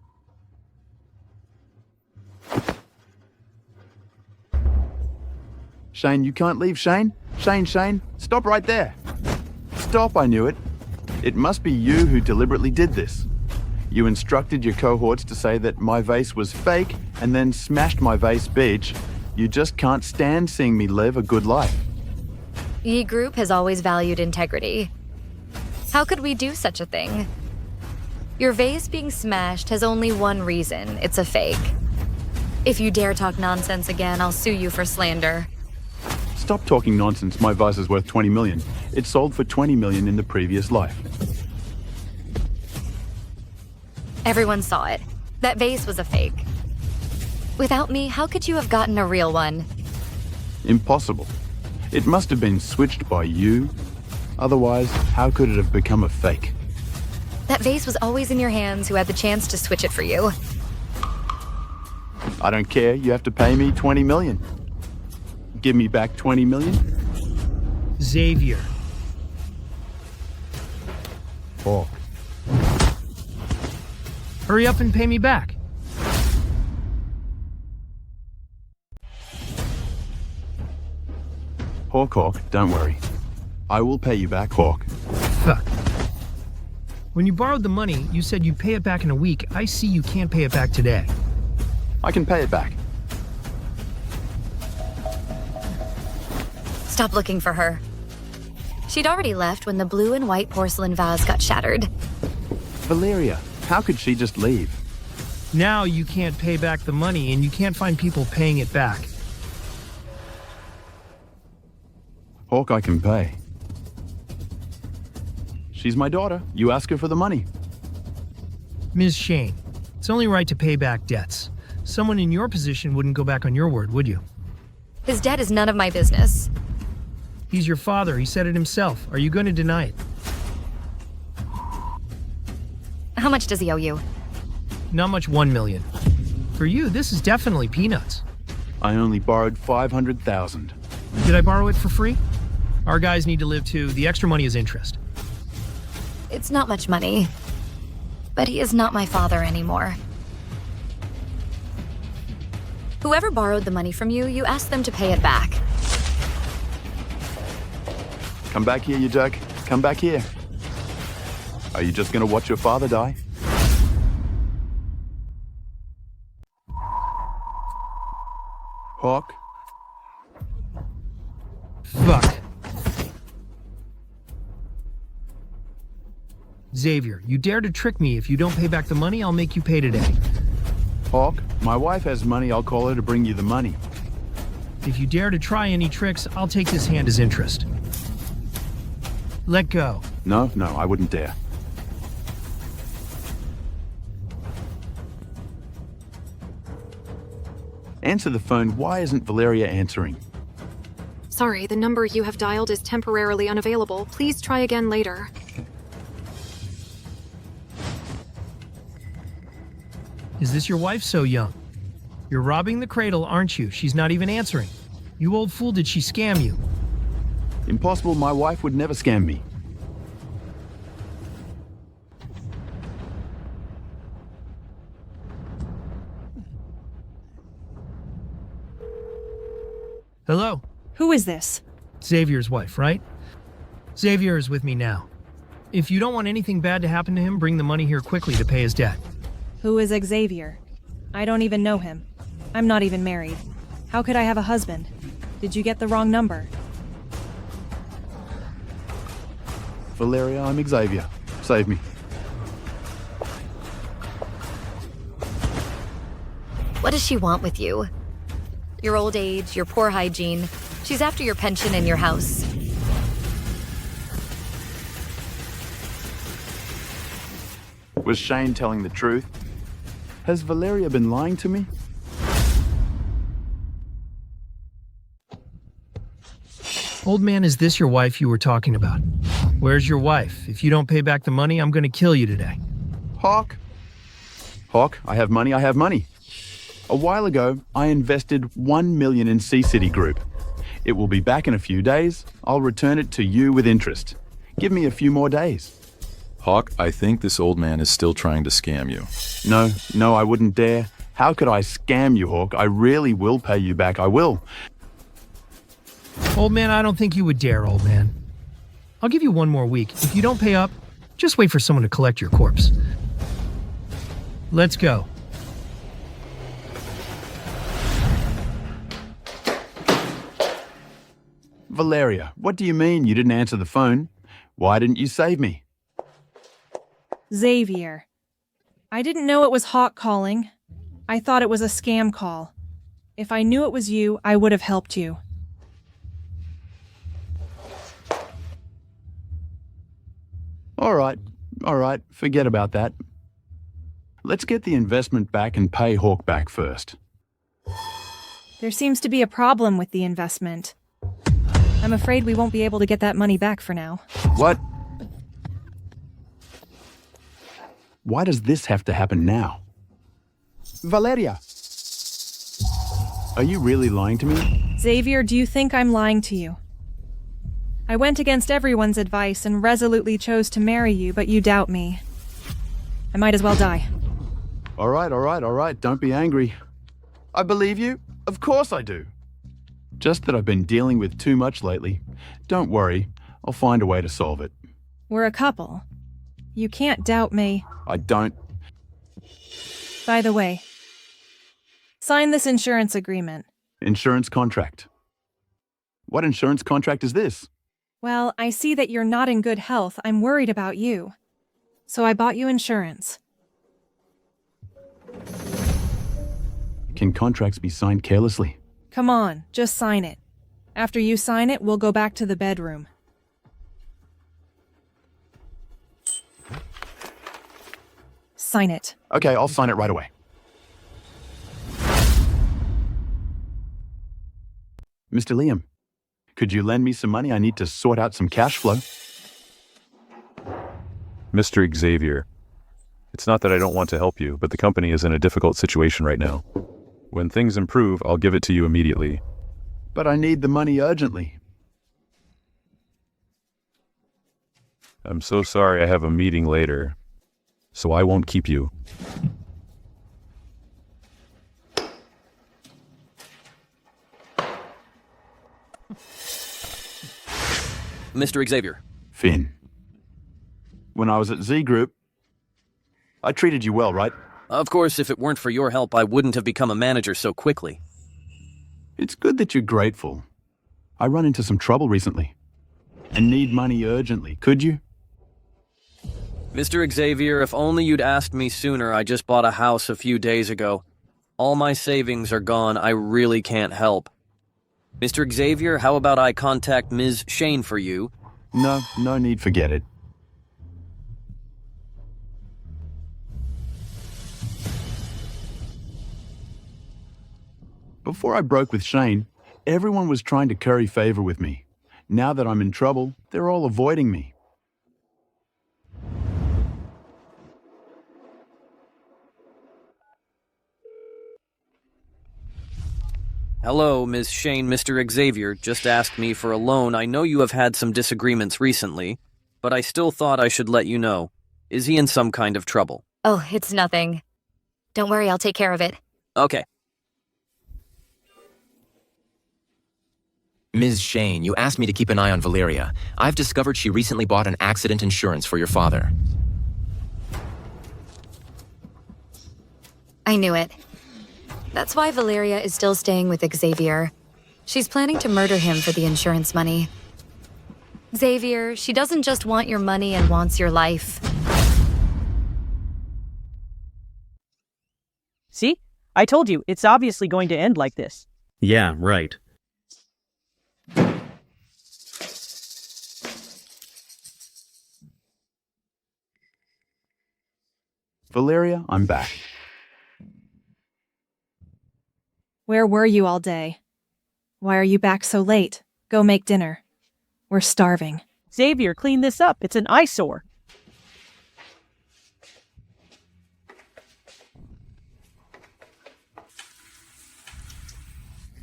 Shane, you can't leave, Shane. Shane, stop right there. Stop, I knew it. It must be you who deliberately did this. You instructed your cohorts to say that my vase was fake and then smashed my vase, bitch. You just can't stand seeing me live a good life. E Group has always valued integrity. How could we do such a thing? Your vase being smashed has only one reason. It's a fake. If you dare talk nonsense again, I'll sue you for slander. Stop talking nonsense. My vase is worth 20 million. It sold for 20 million in the previous life. Everyone saw it. That vase was a fake. Without me, how could you have gotten a real one? Impossible. It must have been switched by you. Otherwise, how could it have become a fake? That vase was always in your hands. Who had the chance to switch it for you? I don't care. You have to pay me 20 million. Give me back 20 million? Xavier. Oh. Hurry up and pay me back. Hawk, don't worry. I will pay you back, Hawk. Fuck. When you borrowed the money, you said you'd pay it back in a week. I see you can't pay it back today. I can pay it back. Stop looking for her. She'd already left when the blue and white porcelain vase got shattered. Valyria, how could she just leave? Now you can't pay back the money and you can't find people paying it back. Hawk, I can pay. She's my daughter. You ask her for the money. Ms. Shane, it's only right to pay back debts. Someone in your position wouldn't go back on your word, would you? His debt is none of my business. He's your father. He said it himself. Are you going to deny it? How much does he owe you? Not much. 1 million. For you, this is definitely peanuts. I only borrowed 500,000. Did I borrow it for free? Our guys need to live too. The extra money is interest. It's not much money. But he is not my father anymore. Whoever borrowed the money from you, you asked them to pay it back. Come back here, you jerk. Come back here. Are you just gonna watch your father die? Hawk? Fuck. Xavier, you dare to trick me. If you don't pay back the money, I'll make you pay today. Hawk, my wife has money. I'll call her to bring you the money. If you dare to try any tricks, I'll take this hand as interest. Let go. No, I wouldn't dare. Answer the phone. Why isn't Valyria answering? Sorry, the number you have dialed is temporarily unavailable. Please try again later. Is this your wife so young? You're robbing the cradle, aren't you? She's not even answering. You old fool, did she scam you? Impossible. My wife would never scam me. Hello? Who is this? Xavier's wife, right? Xavier is with me now. If you don't want anything bad to happen to him, bring the money here quickly to pay his debt. Who is Xavier? I don't even know him. I'm not even married. How could I have a husband? Did you get the wrong number? Valyria, I'm Xavier. Save me. What does she want with you? Your old age, your poor hygiene. She's after your pension and your house. Was Shane telling the truth? Has Valyria been lying to me? Old man, is this your wife you were talking about? Where's your wife? If you don't pay back the money, I'm going to kill you today. Hawk, I have money, I have money. A while ago, I invested 1 million in C-City Group. It will be back in a few days. I'll return it to you with interest. Give me a few more days. Hawk, I think this old man is still trying to scam you. No, I wouldn't dare. How could I scam you, Hawk? I really will pay you back, I will. Old man, I don't think you would dare, old man. I'll give you one more week. If you don't pay up, just wait for someone to collect your corpse. Let's go. Valyria, what do you mean you didn't answer the phone? Why didn't you save me? Xavier. I didn't know it was Hawk calling. I thought it was a scam call. If I knew it was you, I would have helped you. All right, forget about that. Let's get the investment back and pay Hawk back first. There seems to be a problem with the investment. I'm afraid we won't be able to get that money back for now. What? Why does this have to happen now? Valyria! Are you really lying to me? Xavier, do you think I'm lying to you? I went against everyone's advice and resolutely chose to marry you, but you doubt me. I might as well die. All right, don't be angry. I believe you. Of course I do. Just that I've been dealing with too much lately. Don't worry, I'll find a way to solve it. We're a couple. You can't doubt me. I don't. By the way, sign this insurance agreement. Insurance contract. What insurance contract is this? Well, I see that you're not in good health. I'm worried about you. So I bought you insurance. Can contracts be signed carelessly? Come on, just sign it. After you sign it, we'll go back to the bedroom. Sign it. Okay, I'll sign it right away. Mr. Liam, could you lend me some money? I need to sort out some cash flow. Mr. Xavier, it's not that I don't want to help you, but the company is in a difficult situation right now. When things improve, I'll give it to you immediately. But I need the money urgently. I'm so sorry I have a meeting later, so I won't keep you. Mr. Xavier. Finn. When I was at Z Group, I treated you well, right? Of course, if it weren't for your help, I wouldn't have become a manager so quickly. It's good that you're grateful. I run into some trouble recently and need money urgently. Could you? Mr. Xavier, if only you'd asked me sooner. I just bought a house a few days ago. All my savings are gone. I really can't help. Mr. Xavier, how about I contact Ms. Shane for you? No need, forget it. Before I broke with Shane, everyone was trying to curry favor with me. Now that I'm in trouble, they're all avoiding me. Hello, Ms. Shane. Mr. Xavier just asked me for a loan. I know you have had some disagreements recently, but I still thought I should let you know. Is he in some kind of trouble? Oh, it's nothing. Don't worry, I'll take care of it. Okay. Ms. Shane, you asked me to keep an eye on Valyria. I've discovered she recently bought an accident insurance for your father. I knew it. That's why Valyria is still staying with Xavier. She's planning to murder him for the insurance money. Xavier, she doesn't just want your money and wants your life. See? I told you, it's obviously going to end like this. Yeah, right. Valyria, I'm back. Where were you all day? Why are you back so late? Go make dinner. We're starving. Xavier, clean this up. It's an eyesore.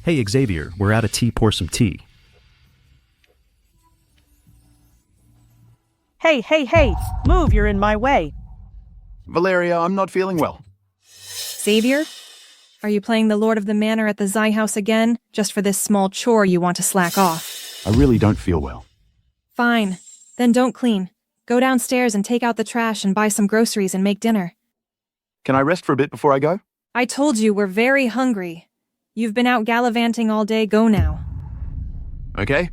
Hey, Xavier, we're out of tea. Pour some tea. Hey! Move, you're in my way. Valyria, I'm not feeling well. Xavier? Are you playing the Lord of the Manor at the Zai house again, just for this small chore you want to slack off? I really don't feel well. Fine. Then don't clean. Go downstairs and take out the trash and buy some groceries and make dinner. Can I rest for a bit before I go? I told you we're very hungry. You've been out gallivanting all day, go now. Okay.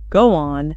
Go on.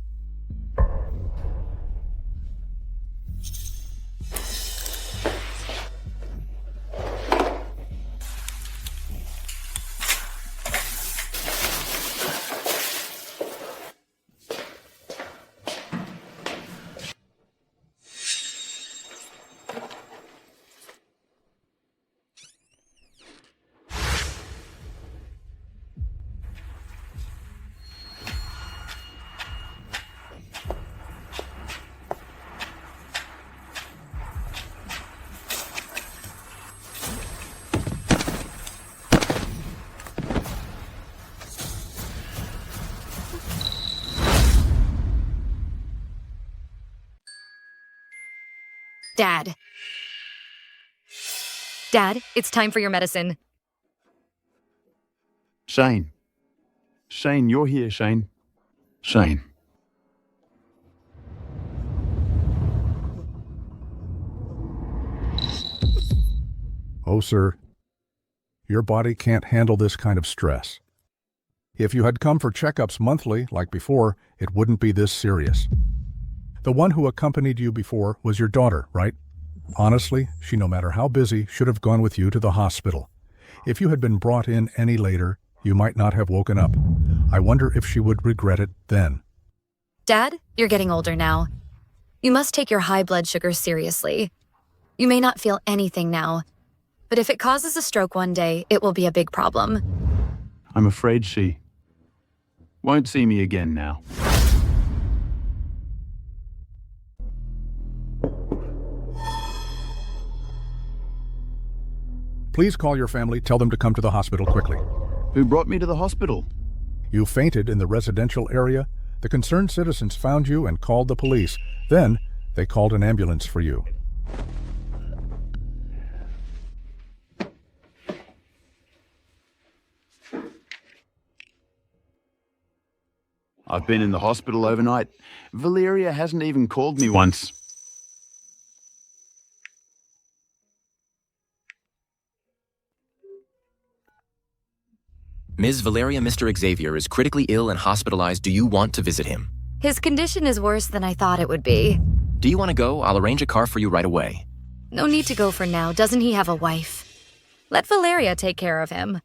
Dad. Dad, it's time for your medicine. Shane. Shane, you're here, Shane. Shane. Oh, sir. Your body can't handle this kind of stress. If you had come for checkups monthly, like before, it wouldn't be this serious. The one who accompanied you before was your daughter, right? Honestly, she, no matter how busy, should have gone with you to the hospital. If you had been brought in any later, you might not have woken up. I wonder if she would regret it then. Dad, you're getting older now. You must take your high blood sugar seriously. You may not feel anything now, but if it causes a stroke one day, it will be a big problem. I'm afraid she won't see me again now. Please call your family. Tell them to come to the hospital quickly. Who brought me to the hospital? You fainted in the residential area. The concerned citizens found you and called the police. Then, they called an ambulance for you. I've been in the hospital overnight. Valyria hasn't even called me once. Ms. Valyria, Mr. Xavier is critically ill and hospitalized. Do you want to visit him? His condition is worse than I thought it would be. Do you want to go? I'll arrange a car for you right away. No need to go for now. Doesn't he have a wife? Let Valyria take care of him.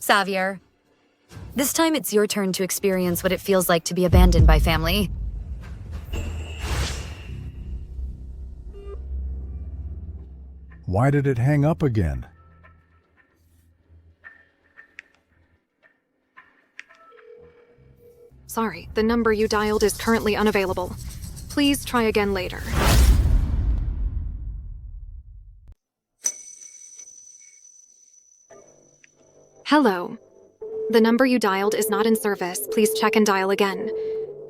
Xavier, this time it's your turn to experience what it feels like to be abandoned by family. Why did it hang up again? Sorry, the number you dialed is currently unavailable. Please try again later. Hello. The number you dialed is not in service. Please check and dial again.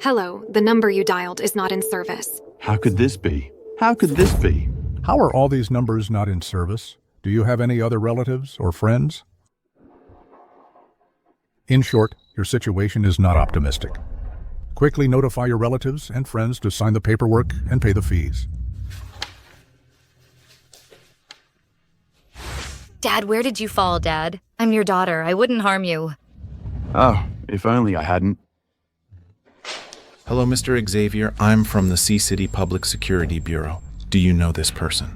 Hello, the number you dialed is not in service. How could this be? How could this be? How are all these numbers not in service? Do you have any other relatives or friends? In short, your situation is not optimistic. Quickly notify your relatives and friends to sign the paperwork and pay the fees. Dad, where did you fall, Dad? I'm your daughter. I wouldn't harm you. Oh, if only I hadn't. Hello, Mr. Xavier. I'm from the Sea City Public Security Bureau. Do you know this person?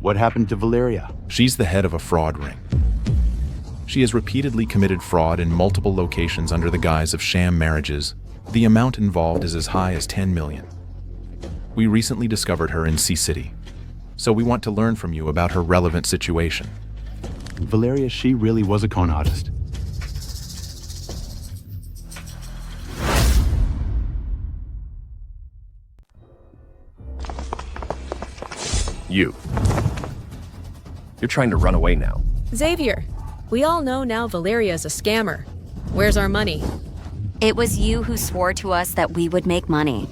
What happened to Valyria? She's the head of a fraud ring. She has repeatedly committed fraud in multiple locations under the guise of sham marriages. The amount involved is as high as 10 million. We recently discovered her in Sea City, so we want to learn from you about her relevant situation. Valyria, she really was a con artist. You're trying to run away now. Xavier, we all know now Valyria is a scammer. Where's our money? It was you who swore to us that we would make money.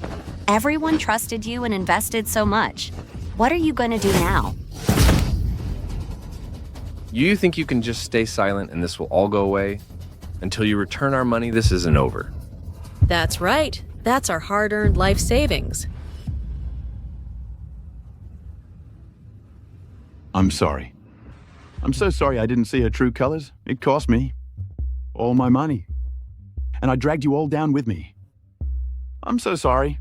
Everyone trusted you and invested so much. What are you going to do now? You think you can just stay silent and this will all go away? Until you return our money, this isn't over. That's right. That's our hard-earned life savings. I'm sorry. I'm so sorry I didn't see her true colors. It cost me all my money. And I dragged you all down with me. I'm so sorry.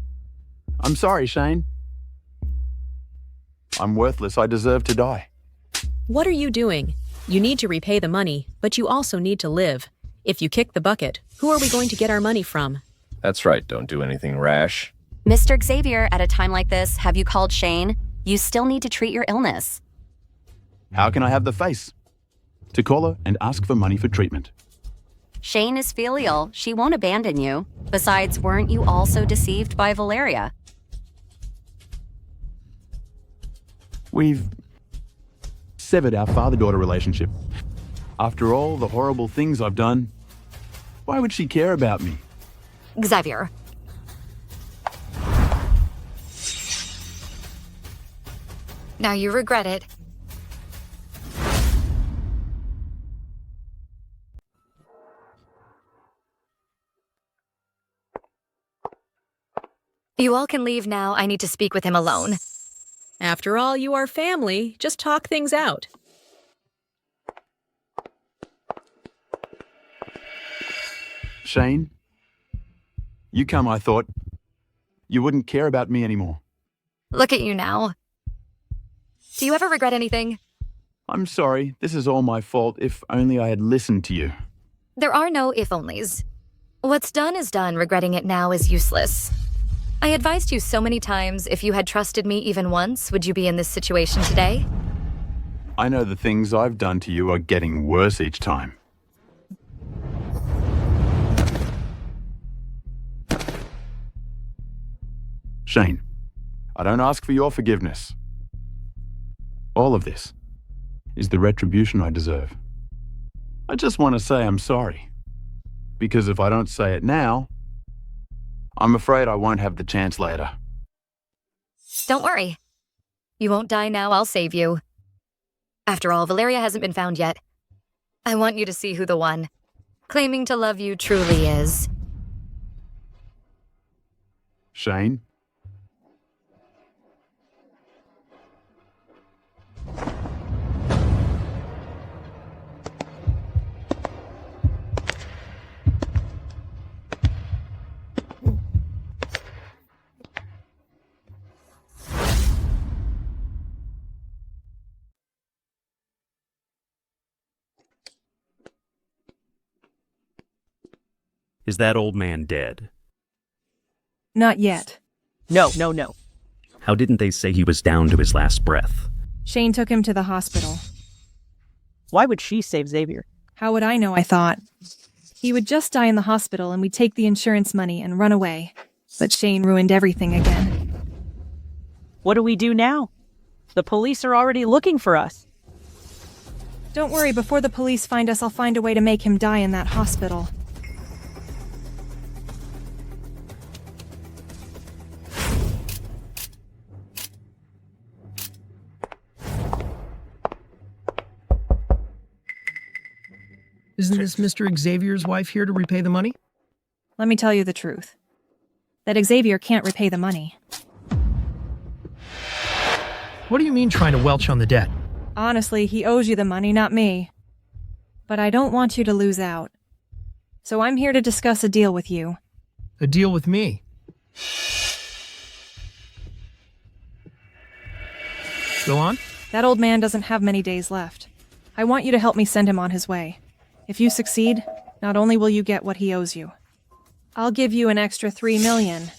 I'm sorry, Shane. I'm worthless. I deserve to die. What are you doing? You need to repay the money, but you also need to live. If you kick the bucket, who are we going to get our money from? That's right, don't do anything rash. Mr. Xavier, at a time like this, have you called Shane? You still need to treat your illness. How can I have the face to call her and ask for money for treatment? Shane is filial. She won't abandon you. Besides, weren't you also deceived by Valyria? We've severed our father-daughter relationship. After all the horrible things I've done, why would she care about me? Xavier. Now you regret it. You all can leave now. I need to speak with him alone. After all, you are family. Just talk things out. Shane, you come, I thought. You wouldn't care about me anymore. Look at you now. Do you ever regret anything? I'm sorry. This is all my fault. If only I had listened to you. There are no if-onlys. What's done is done. Regretting it now is useless. I advised you so many times. If you had trusted me even once, would you be in this situation today? I know the things I've done to you are getting worse each time. Shane, I don't ask for your forgiveness. All of this is the retribution I deserve. I just want to say I'm sorry. Because if I don't say it now, I'm afraid I won't have the chance later. Don't worry. You won't die now. I'll save you. After all, Valyria hasn't been found yet. I want you to see who the one claiming to love you truly is. Shane? Is that old man dead? Not yet. No. How didn't they say he was down to his last breath? Shane took him to the hospital. Why would she save Xavier? How would I know, I thought. He would just die in the hospital and we'd take the insurance money and run away. But Shane ruined everything again. What do we do now? The police are already looking for us. Don't worry, before the police find us, I'll find a way to make him die in that hospital. Isn't this Mr. Xavier's wife here to repay the money? Let me tell you the truth. That Xavier can't repay the money. What do you mean trying to welch on the debt? Honestly, he owes you the money, not me. But I don't want you to lose out. So I'm here to discuss a deal with you. A deal with me? Go on. That old man doesn't have many days left. I want you to help me send him on his way. If you succeed, not only will you get what he owes you, I'll give you an extra $3 million.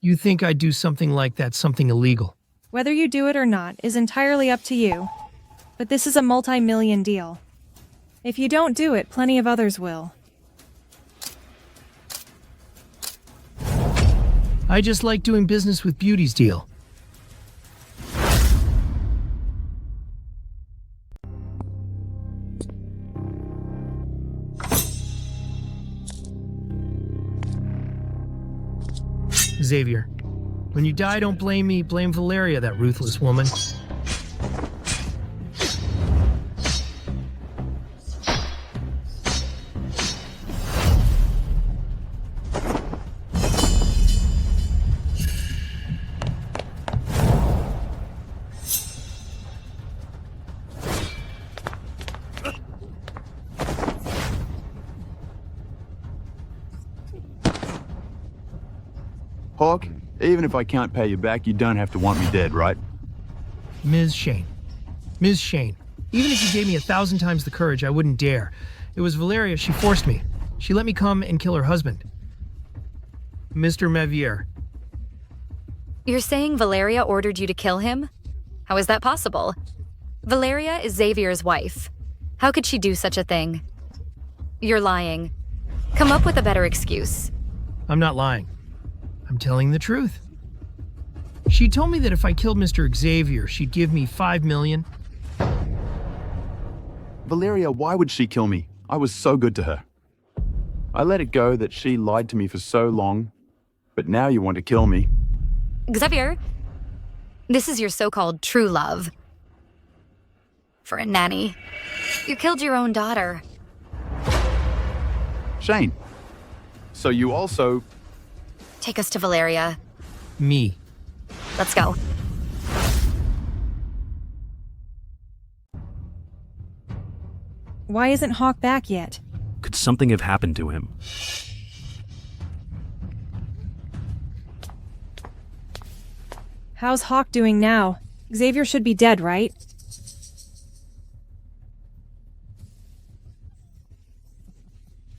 You think I'd do something like that, something illegal? Whether you do it or not is entirely up to you. But this is a multi-million deal. If you don't do it, plenty of others will. I just like doing business with beauty's deal. Xavier, when you die, don't blame me. Blame Valyria, that ruthless woman. Hawk, even if I can't pay you back, you don't have to want me dead, right? Ms. Shane. Ms. Shane. Even if you gave me 1,000 times the courage, I wouldn't dare. It was Valyria, she forced me. She let me come and kill her husband. Mr. Mevier. You're saying Valyria ordered you to kill him? How is that possible? Valyria is Xavier's wife. How could she do such a thing? You're lying. Come up with a better excuse. I'm not lying. I'm telling the truth. She told me that if I killed Mr. Xavier, she'd give me $5 million. Valyria, why would she kill me? I was so good to her. I let it go that she lied to me for so long, but now you want to kill me. Xavier, this is your so-called true love. For a nanny. You killed your own daughter. Shane, so you also... Take us to Valyria. Me. Let's go. Why isn't Hawk back yet? Could something have happened to him? How's Hawk doing now? Xavier should be dead, right?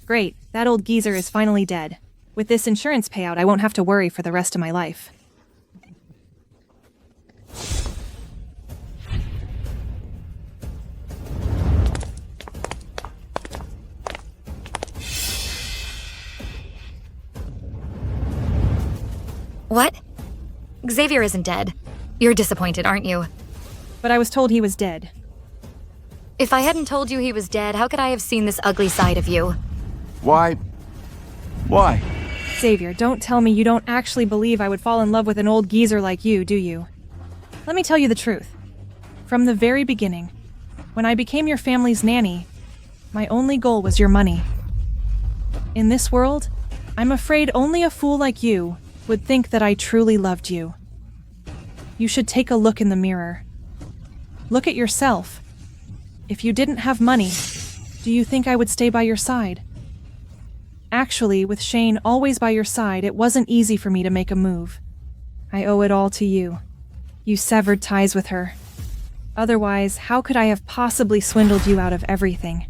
Great, that old geezer is finally dead. With this insurance payout, I won't have to worry for the rest of my life. What? Xavier isn't dead. You're disappointed, aren't you? But I was told he was dead. If I hadn't told you he was dead, how could I have seen this ugly side of you? Why? Why? Xavier, don't tell me you don't actually believe I would fall in love with an old geezer like you, do you? Let me tell you the truth. From the very beginning, when I became your family's nanny, my only goal was your money. In this world, I'm afraid only a fool like you would think that I truly loved you. You should take a look in the mirror. Look at yourself. If you didn't have money, do you think I would stay by your side? Actually, with Shane always by your side, it wasn't easy for me to make a move. I owe it all to you. You severed ties with her. Otherwise, how could I have possibly swindled you out of everything?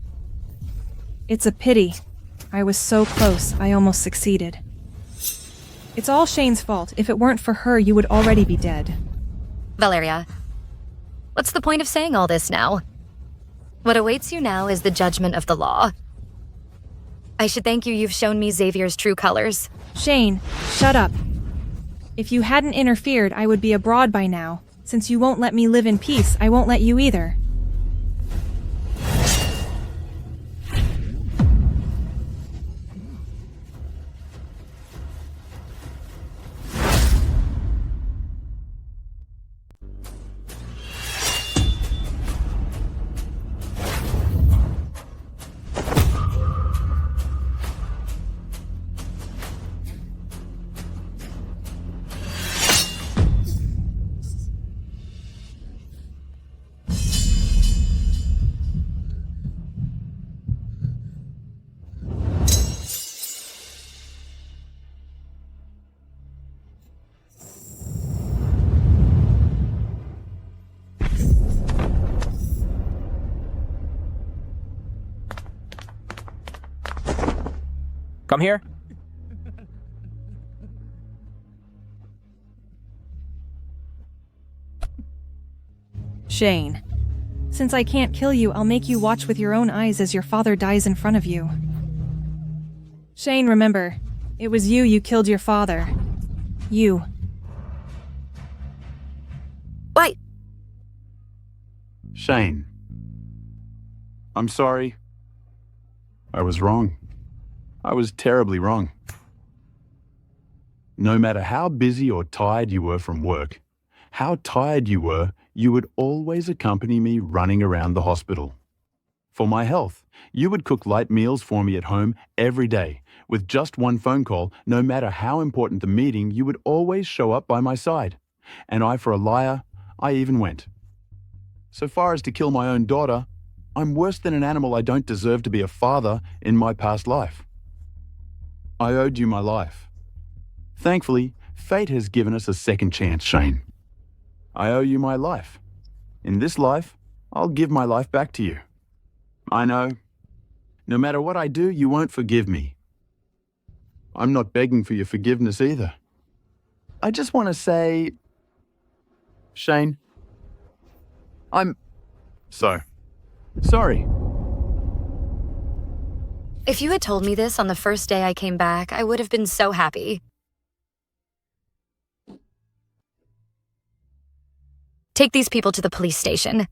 It's a pity. I was so close, I almost succeeded. It's all Shane's fault. If it weren't for her, you would already be dead. Valyria, what's the point of saying all this now? What awaits you now is the judgment of the law. I should thank you've shown me Xavier's true colors. Shane, shut up. If you hadn't interfered, I would be abroad by now. Since you won't let me live in peace, I won't let you either. Come here. Shane. Since I can't kill you, I'll make you watch with your own eyes as your father dies in front of you. Shane, remember, it was you killed your father. You. Why? Shane. I'm sorry. I was wrong. I was terribly wrong. No matter how busy or tired you were from work, how tired you were, you would always accompany me running around the hospital. For my health, you would cook light meals for me at home every day. With just one phone call, no matter how important the meeting, you would always show up by my side. And I, for a liar, I even went. So far as to kill my own daughter, I'm worse than an animal. I don't deserve to be a father in my past life. I owed you my life. Thankfully, fate has given us a second chance, Shane. I owe you my life. In this life, I'll give my life back to you. I know. No matter what I do, you won't forgive me. I'm not begging for your forgiveness either. I just want to say, Shane, I'm sorry. If you had told me this on the first day I came back, I would have been so happy. Take these people to the police station.